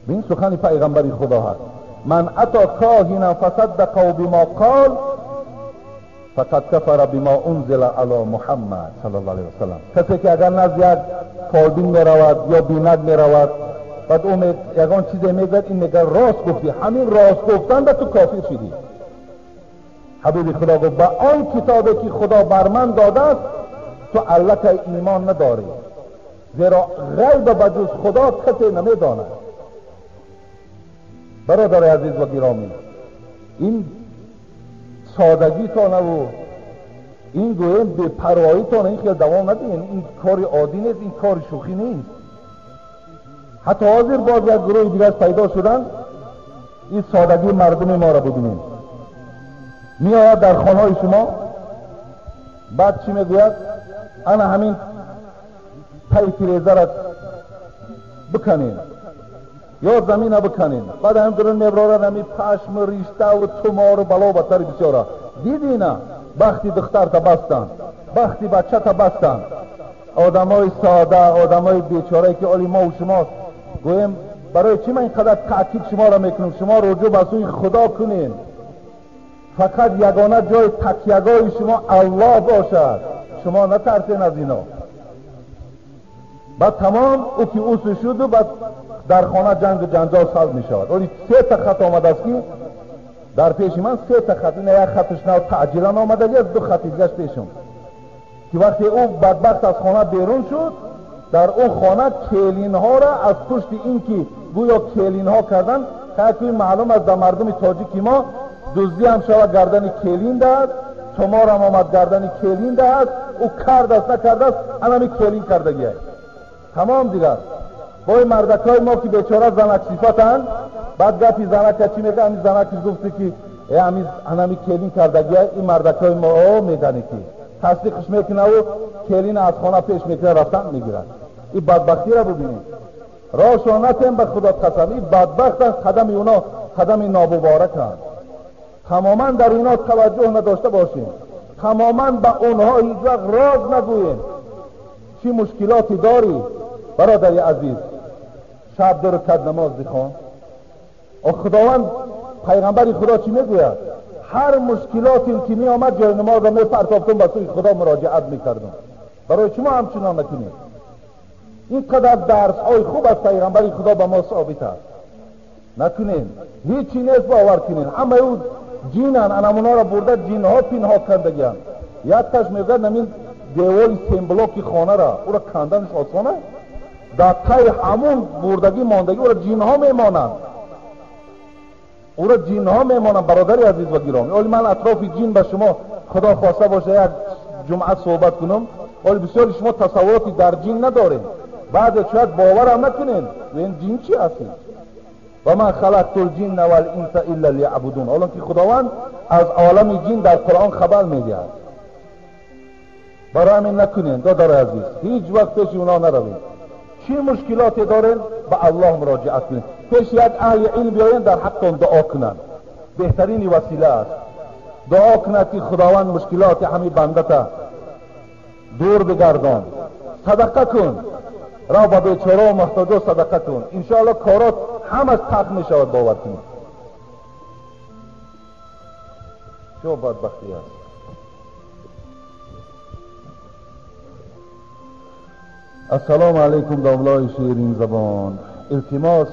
این سخن پیغمبری خدا هست. من اتا کاهنا فصدقه بما قال فقد کفر بما انزل علی محمد صلی الله علیه وسلم. کسی که اگر نزد یک فالبین می رود یا بینک می رود، بعد اون یگان چیزی میگوید، این میگه راست گفتی، همین راست گفتن به تو کافر شدی. حبیب خدا گفت با آن کتابی که خدا بر من داده است تو علت ایمان نداری، زیرا غیب بجز خدا کسی نمیداند. برادر عزیز و گرامی، این سادگی تانه و این گویم بی پروایی تانه این خیلی دوام ندین. این کاری عادی نیست، این کار شوخی نیست. حتی حاضر باز یک گروه دیگر پیدا شدن این سادگی مردم ما را ببینیم. می آید در خانه های شما، بعد چی می گوید؟ انا همین پای فریزر را بکنین یا زمین را بکنین، بعد هم درون می برارن همین پشم ریشته و تومار و بلا و بطر بسیاره. دیدی نه؟ بختی دختر تا بستن، بختی بچه تا بستن. آدم های ساده، آدم های بیچاره که علی ما و شما گویم برای چی من اینقدر تأکید شما را میکنم؟ شما رجوع به سوی خدا کنین. فقط یگانه جای تکیهگاه شما الله باشد. شما نترسین از اینا. بعد تمام او که اوسو شد و بعد در خانه جنگ و جنجال ساز می شود. ولی 3 تا خط آمده است که در پیش من 3 تا خط، این یک خطش نو تعجیلا آمده است، 2 خط دیگه پیشم که وقتی او بدبخت از خانه بیرون شد، در اون خانه کلین ها را از پشت این که گویا کلین ها کردن، خیلی معلوم است در مردم تاجیکی ما دزدی هم شود گردن کلین دهد، تومار هم آمد گردن کلین دهد، او کرد است نکرد است انمی کلین کردگی است. تمام دیگر با این مردکای ما که بیچاره زنک صفتند، بعد گفتی زنک چی میگه؟ همین زنک گفته که انمی کلین کردگی است. این مردکای ما میگنه که تصدیقش میکنه و کلین از خانه پیش میکنه رفتن میگیرن. این بدبختی را ببینید. راشو نتیم به خدا قسم، این بدبخت است، قدم اونا قدم نابوارک است. تماما در اینا توجه نداشته باشیم، تماما به اونها هیچ وقت راز نگوییم. چی مشکلاتی داری برادر عزیز؟ شب 2 رکعت نماز بخوان. و خداوند پیغمبر خدا چی میگوید؟ هر مشکلاتی که می آمد جای نماز را میپرتافتم به سوی خدا مراجعت میکردم. برای شما همچنان نکنید. اینقدر درس های خوب از پیغمبر خدا به ما ثابت است. نکنین، هیچی نیست باور کنین. همه او جینن، انمونا را برده جین ها پینها کردگیان. یک تش میگه نمین دیوال 3 بلوکی خانه را او را کندنش آسانه؟ در تای همون بردگی ماندگی او را جین ها میمانند. او را جین ها میمانند برادر عزیز و گرامی. ولی من اطراف جین به شما خدا خواسته باشه یک جمعه صحبت کنم، ولی بسیاری شما تصوراتی در جین ندارین. بعد شاید باور هم نکنین این جین چی هستی؟ و من خلقت الجن والانس الا لیعبدون. حالا که خداوند از عالم جن در قرآن خبر میدهد. برای همین نکنین دادار عزیز، هیچ وقت پیش اونا نروین. چی مشکلاتی دارین به الله مراجعت کنین. پیش یک اهل علم بیاین در حق دعا کنن، بهترین وسیله است. دعا کنند که خداوند مشکلات همین بنده تا دور بگردان. صدقه کن، را به بیچاره و محتاجا صدقه کن، انشاءالله کارات همه تق می شود. باور کنید. چه بدبختی است. السلام علیکم دولای شیرین زبان. التماس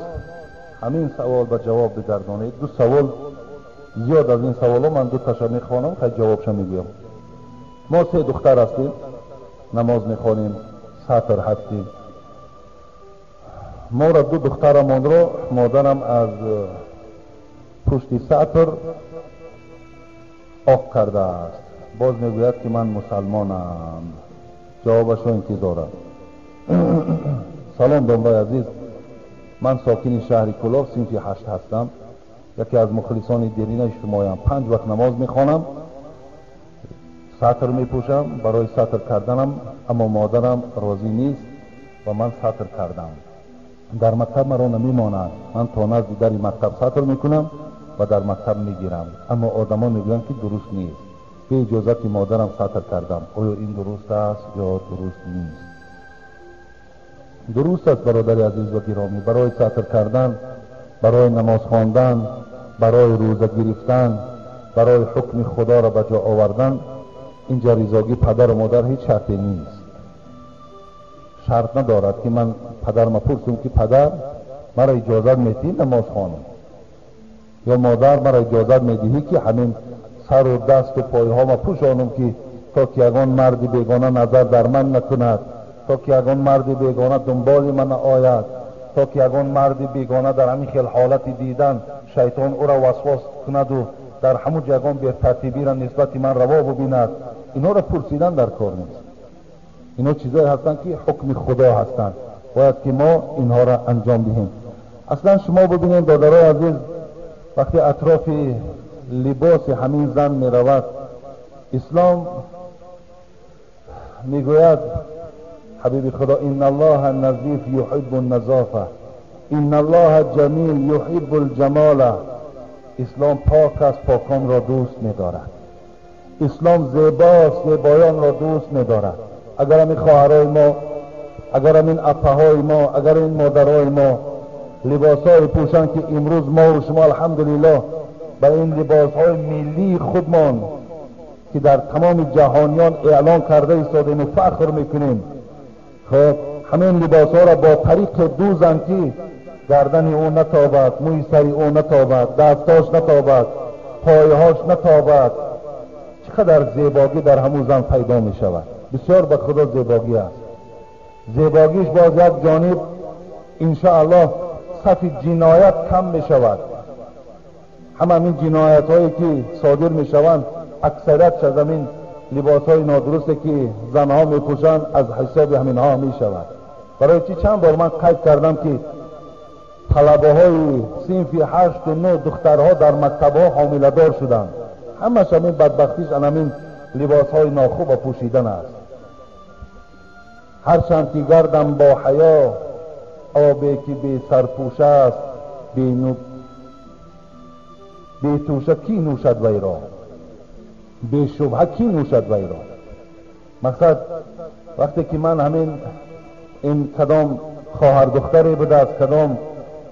همین سوال به جواب بگردانید. دو سوال زیاد از این سوالا من دو تاشو میخوانم خیلی جوابشو میگم. ما 3 دختر هستیم، نماز میخوانیم، سطر هستیم. ما را 2 دخترمان رو مادرم از پشت سطر آق کرده است. باز میگوید که من مسلمانم. جوابشو انتظارم. سلام دامبای عزیز، من ساکن شهر کلاف صنف 8 هستم. یکی از مخلصان دیرینه شمایم. 5 وقت نماز میخوانم، سطر میپوشم برای سطر کردنم، اما مادرم راضی نیست و من سطر کردم. در مکتب مرا نمیماند. من تا نزد در مکتب سطر میکنم و در مکتب میگیرم، اما آدما میگن که درست نیست. به اجازت مادرم سطر کردم. آیا این درست است یا درست نیست؟ درست است برادر عزیز و گرامی. برای سطر کردن، برای نماز خواندن، برای روزه گرفتن، برای حکم خدا را به جا آوردن، اینجا رضاگی پدر و مادر هیچ شرطی نیست. شرط ندارد که من پدر ما پرسم که پدر مرا اجازت میدی نماز خوانم، یا مادر مرا اجازت میدهی که همین سر و دست و پایها ما پوشانم که تا که یگان مرد بیگانه نظر در من نکند، تا که یگان مرد بیگانه دنبال من آید، تا که یگان مرد بیگانه در همین خیل حالت دیدن شیطان او را وسواس کند و در همون یگان بی ترتیبی را نسبت من روا ببیند. اینا را پرسیدن در کار نیست. اینا چیزایی هستند که حکم خدا هستند، باید که ما اینها را انجام دهیم. اصلا شما ببینید برادرای عزیز، وقتی اطراف لباس همین زن می رود، اسلام میگوید حبیب خدا ان الله نظیف یحب النظافه، ان الله جمیل یحب الجمال. اسلام پاک است، پاکان را دوست می‌دارد. اسلام زیباست، زیبایان را دوست می‌دارد. اگر همین خواهرای ما، اگر همین اپاهای ما، اگر این مادرای ما لباسهای پوشن که امروز ما و شما الحمدلله به این لباسهای ملی خودمان که در تمام جهانیان اعلان کرده ایستادیم و فخر میکنیم، خب همین لباسها را با طریق دوزن که گردن او نتابد، موی سری او نتابد، دستاش نتابد، پایهاش نتابد. چقدر زیبایی در همون زن پیدا می شود. بسیار به خدا زیبایی است. زیباییش باز یک جانب انشاءالله صف جنایت کم می شود. همین جنایت هایی که صادر می شوند اکثریت از همین لباس های نادرسته که زنها می پوشند از حساب همین ها می شود. برای چی چند بار من قید کردم که طلبه های صنف 8 و 9 دخترها در مکتب ها حامله دار شدند. همش همین بدبختیش همین لباس های ناخوب پوشیدن است. هرچند که گردم با حیا، آبی که بی سرپوش است، بی توشه کی نوشد وی را، بی شبهه کی نوشد وی را. مقصد وقتی که من همین این کدام خواهر دختری بوده است، کدام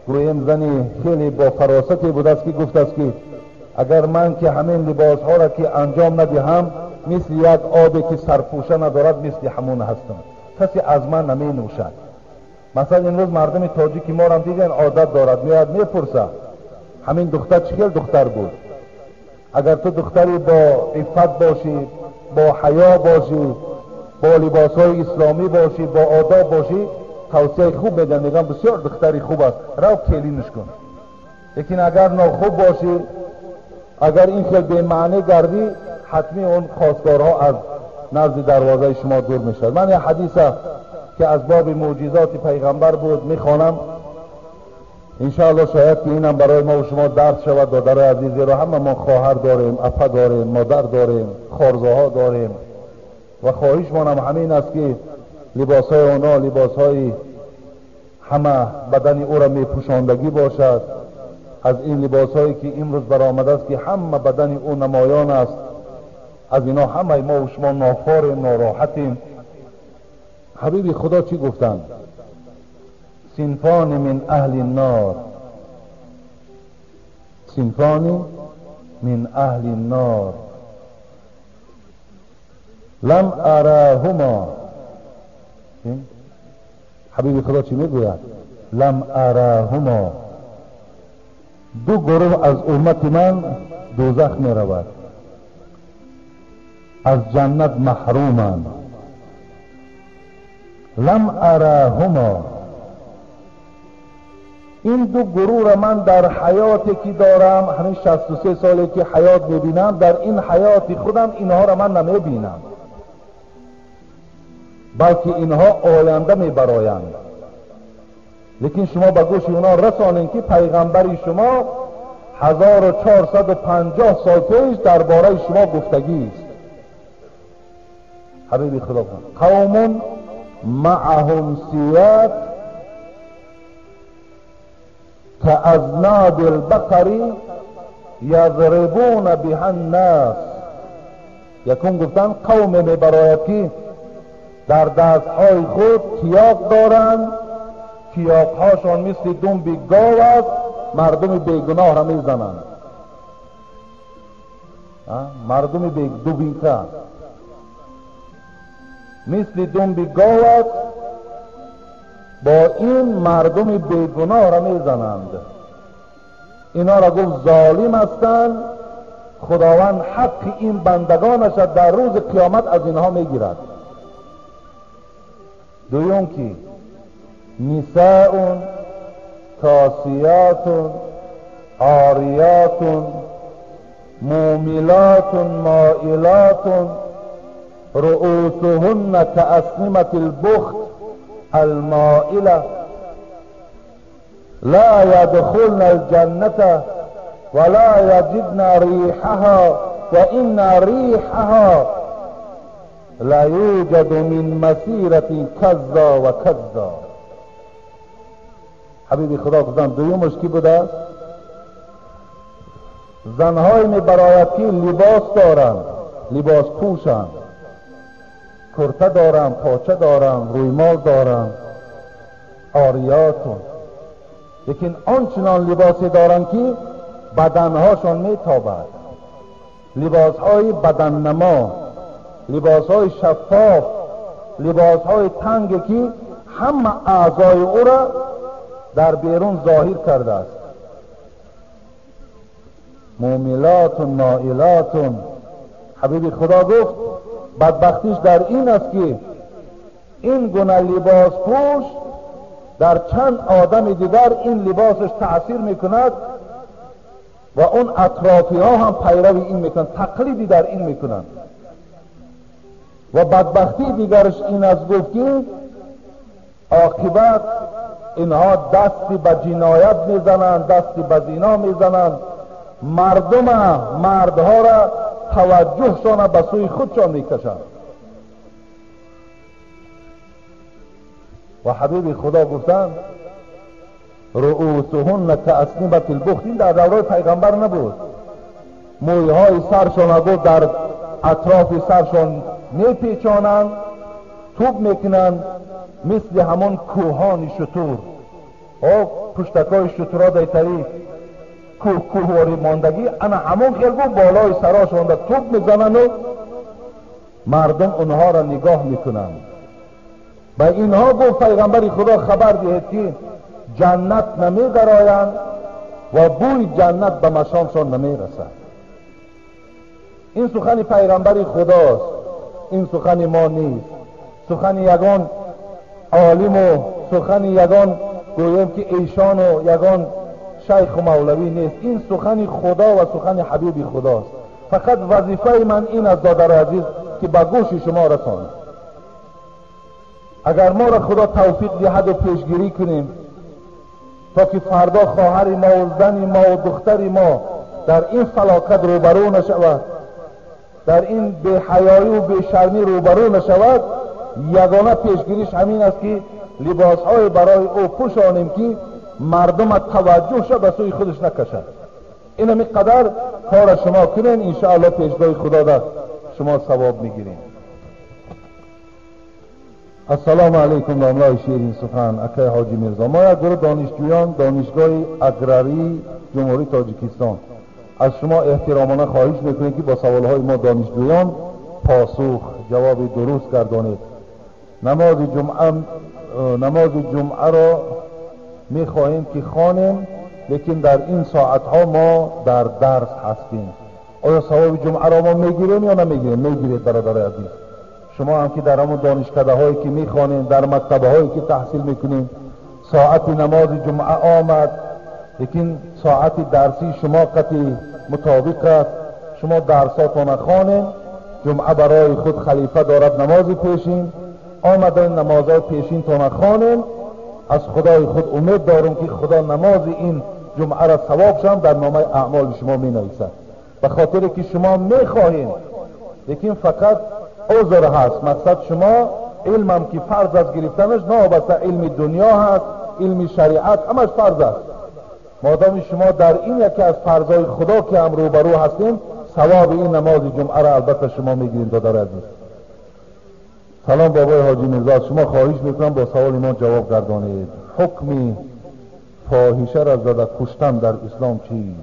گویم زنی خیلی با فراستی بوده است که گفت است که اگر من که همین لباس ها را که انجام ندهم مثل یک آبی که سرپوشه ندارد مثل همون هستم، کسی از من نمی نوشد. مثلا امروز مردم تاجیکی ما را دیدن عادت دارد، میاد میپرسه همین دختر چه دختر بود. اگر تو دختری با عفت باشی، با حیا باشی، با لباس های اسلامی باشی، با آداب باشی، توصیه خوب میدن، میگن بسیار دختری خوب است، رو کلینش کن. لیکن اگر ناخوب باشی، اگر این خیلی به معنی گردی، حتمی اون خواستگارها از نزد دروازه شما دور میشد. من یه حدیثه که از باب معجزات پیغمبر بود میخوانم، انشاءالله شاید که اینم برای ما و شما درس شود. دادر عزیزی را همه ما خواهر داریم، اپا داریم، مادر داریم، خارزاها داریم و خواهش منم همین است که لباس های اونا لباس های همه بدن او را میپوشاندگی باشد. از این لباس هایی که امروز برآمده است که همه بدن او نمایان است، از اینا همه ما و شما نافاریم، ناراحتیم. حبیب خدا چی گفتن؟ صنفان من اهل النار، صنفان من اهل النار لم ارهما. حبیب خدا چی میگوید؟ لم ارهما، دو گروه از امت من دوزخ می رود، از جنت محرومند. لم ارهما، این دو گروه را من در حیاتی که دارم، همین 63 سالی که حیات میبینم، در این حیات خودم اینها را من نمیبینم، بلکه اینها آینده میبرایند. لیکن شما به گوش اونا رسانین که پیغمبر شما 1450 سال پیش درباره شما گفتگی است. حبیبی خدا، قوم معهم سیات كأذناب البقر يضربون بها الناس. یکم گفتن قوم میبراید که در دستهای خود تیاق دارند، تیاقهاشان مثل دنب گاو است، مردم بیگناه را میزنند. مردم دوبیته مثل دنب گاو است، با این مردم بیگناه را میزنند. اینا را گفت ظالم هستند، خداوند حق این بندگانش در روز قیامت از اینها میگیرد. دویم که نساء کاسیات عاریات موملات مائلات رؤوسهن كأسنمة البخت المائلة لا يدخلن الجنة ولا يجدن ريحها وإن ريحها لا يوجد من مسيرة كذا و كذا. حبیبی خدا گفتن دویمش کی بوده؟ زنهای میبرایتی لباس دارند، لباس پوشند، کرته دارند، پاچه دارند، رویمال دارند، آریاتون، لیکن آنچنان لباسی دارند که بدنهاشون میتابد، لباسهای بدن نما، لباسهای شفاف، لباسهای تنگی که همه اعضای او را در بیرون ظاهر کرده است. موملات و نائلات. حبیب خدا گفت بدبختیش در این است که این گونه لباس پوش در چند آدم دیگر این لباسش تأثیر میکند و اون اطرافی ها هم پیروی این میکنند، تقلیدی در این میکنند. و بدبختی دیگرش این است گفت که عاقبت اینها دستی به جنایت میزنند، دستی به زنا میزنند، مردها را توجهشان به سوی خودشان میکشند. و حبیب خدا گفتند رؤوسهن كأسنمة البخت. این در دوره پیغمبر نبود. مویهای سرشان گفت در اطراف سرشان میپیچانند، توب میکنند مثل همون کوهان شتور. پشتکای شتورها در طریق کوهواری ماندگی، انا همون خیلی بالای سراشان در توب میزنند و مردم اونها را نگاه میکنند. به اینها گفت پیغمبر خدا خبر دهید که جنت نمیدرآیند و بوی جنت به مشامشان نمیرسد. این سخن پیغمبر خداست، این سخن ما نیست، سخن یگان عالم و سخن یگان گویم که ایشان و یگان شیخ و مولوی نیست. این سخن خدا و سخن حبیب خداست. فقط وظیفه من این است دادر عزیز که به گوش شما رسانم. اگر ما را خدا توفیق دهد و پیشگیری کنیم تا که فردا خواهر ما و زن ما و دختر ما در این فلاکت روبرو نشود، در این بی حیایی و بی شرمی روبرو نشود، یگانه پیشگیریش همین است که لباسهای برای او پوشانیم که مردم توجهش به سوی خودش نکشد. این همی قدر کار شما کنین، انشاءالله پیشگاه خدا در شما ثواب میگیرین. السلام علیکم. ناملای شیرین سخن اکای حاجی میرزا. ما یک گروه دانشجویان دانشگاه اگراری جمهوری تاجیکستان از شما احترامانه خواهش میکنیم که با سوالهای ما دانشجویان پاسخ جواب درست گردانید. نماز جمعه را میخواهیم که خوانیم، لیکن در این ساعت ها ما در درس هستیم. آیا ثواب جمعه را ما میگیریم یا نمیگیریم؟ میگیرید برادر عزیز. شما هم که در همون دانشکده هایی که میخوانیم، در مکتبه هایی که تحصیل میکنیم، ساعت نماز جمعه آمد، لیکن ساعت درسی شما قطعی مطابق است. شما درساتون خوانید، جمعه برای خود خلیفه دارد نماز پیشین، آمدن نمازهای پیشین تون خوانید. از خدای خود امید دارم که خدا نماز این جمعه را ثوابشان در نامه اعمال شما می نویسد، به خاطر که شما میخواهید. لیکن فقط عذر هست. مقصد شما علمم که فرض از گرفتنش نابسته علم دنیا هست، علم شریعت همش فرض است. مادام شما در این یکی از فرضای خدا که هم روبرو هستیم، ثواب این نماز جمعه را البته شما میگیرید. دادر عزیز سلام بابای حاجی میرزا، شما خواهش میکنم با سوال ما جواب گردانید. حکم فاحشه را زده کشتن در اسلام چیست؟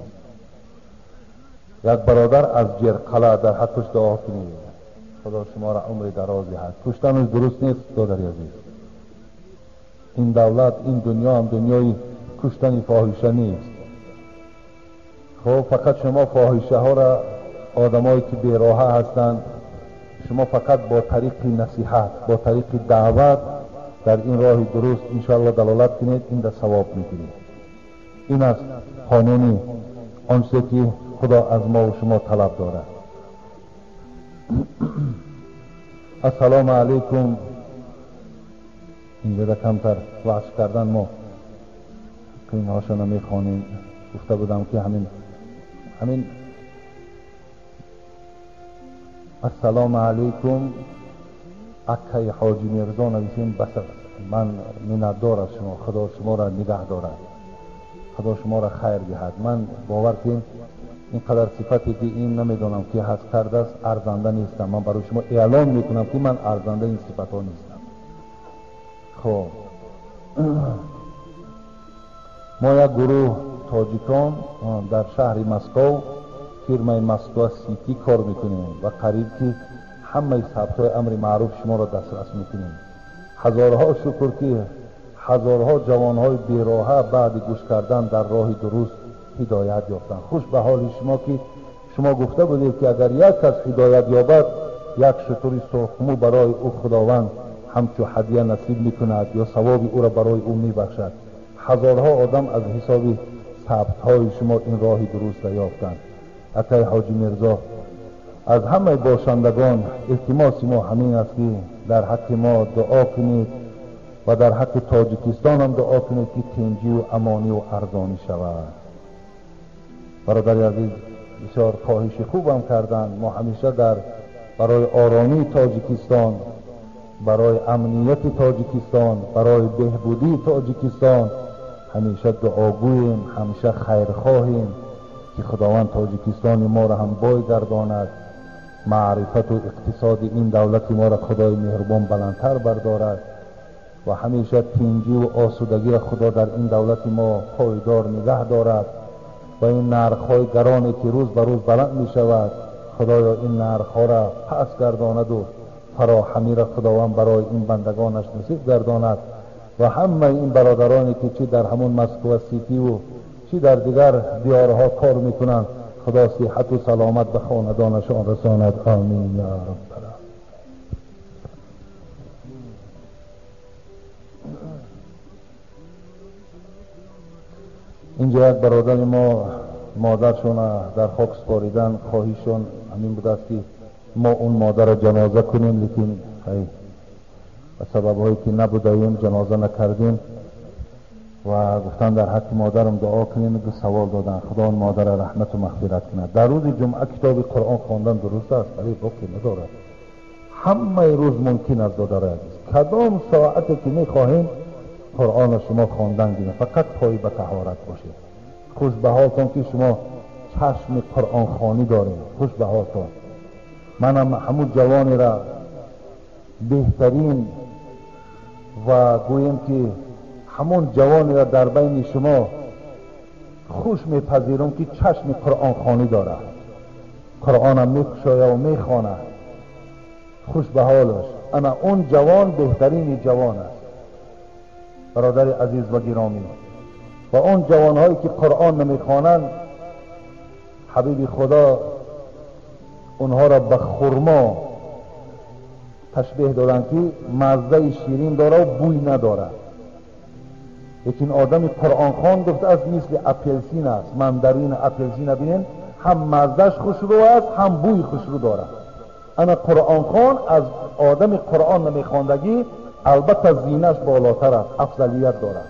یک برادر از جرقله در حقش دعا کنید، خدا شما را عمر درازی هست. کشتن درست نیست دادر عزیز. این دولت، این دنیا هم دنیای کشتن فاحشه نیست. خب فقط شما فاحشه ها را، آدمایی که بیراه هستند، شما فقط با طریق نصیحت، با طریق دعوت در این راه درست انشاءالله دلالت کنید، این در ثواب میگیرید. این است قانونی آنچه که خدا از ما و شما طلب دارد. السلام علیکم. اینجا کمتر وعظ کردن ما این هاشو نمیخوانیم. گفته بودم که همین السلام علیکم اکای حاجی میرزا نویسیم بس. من منتدار از شما، خدا شما را نگه دارد، خدا شما را خیر دهد. من باور کنید اینقدر صفتی که این نمیدونم که هست کرده است ارزنده نیستم. من برای شما اعلام میکنم که من ارزنده این صفت ها نیستم. خب ما یک گروه تاجیکان در شهر مسکو، فیرمای مسکو سیتی کار میکنیم و قریب که همه ثبت امر معروف شما را دسترس میکنیم. هزارها شکر که هزارها جوانهای بیراه بعد گوش کردن در راه درست هدایت یافتند. خوش به حال شما که شما گفته بودید که اگر یک کس هدایت یابد، یک شتر سرخمو برای او خداوند همچو هدیه نصیب میکند یا ثواب او را برای او میبخشد. هزارها آدم از حساب ثبت های شما این راه درست را یافتند. عطای حاجی میرزا از همه باشندگان التماس ما همین است که در حق ما دعا کنید و در حق تاجیکستان هم دعا کنید که تنجی و امانی و ارزانی شود. برادر عزیز بسیار خواهش خوبم کردند. ما همیشه برای آرامی تاجیکستان، برای امنیت تاجیکستان، برای بهبودی تاجیکستان همیشه دعاگوییم، همیشه خیرخواهیم که خداوند تاجیکستان ما را هم بایگرداند، معرفت و اقتصاد این دولت ما را خدای مهربان بلندتر بردارد و همیشه تنجی و آسودگی را خدا در این دولت ما پایدار نگه دارد و این نرخ‌های گرانی که روز به روز بلند می شود خدایا این نرخ‌ها را پس گرداند و فراهمی را خداوند برای این بندگانش نصیب گرداند و همه این برادرانی که چی در همون مسکو سیتی و چی در دیگر دیارها کار میکنند خدا صحت و سلامت به خاندانشان رساند. آمین یا رب العالمین. اینجا یک برادر ما مادرشون در خاک سپاریدن، خواهیشون همین بود است که ما اون مادر را جنازه کنیم، لیکن به سبب هایی که نبودیم جنازه نکردیم و گفتن در حق مادرم دعا کنیم. دو سوال دادن، خدا اون مادر را رحمت و مغفرت کند. در روز جمعه کتاب قرآن خواندن درست است ولی باقی ندارد. همه روز ممکن است دادر عزیز، کدام ساعتی که میخواهیم قرآن شما خواندن گیرید، فقط پای به طهارت باشید. خوش به حالتون که شما چشم قرآن خوانی دارید. خوش به حالتون. منم همون جوانی را بهترین و گویم که همون جوانی را در بین شما خوش میپذیرم که چشم قرآن خوانی دارد، قرآن هم میکشاید و میخواند. خوش به حالش. انا اون جوان بهترین جوان است. برادر عزیز و گرامی، و اون جوانهایی که قرآن نمیخوانند حبیب خدا اونها را به خرما تشبیه دادن که مزه شیرین داره و بوی نداره. لیکن آدم قرآن خوان گفته از مثل اپلسین است، مندرین اپلسین ببینین هم مزهش خوشرو است هم بوی خوشرو داره. انا قرآن خوان از آدم قرآن نمیخواندگی البته زینش بالاتر است، افضلیت داره.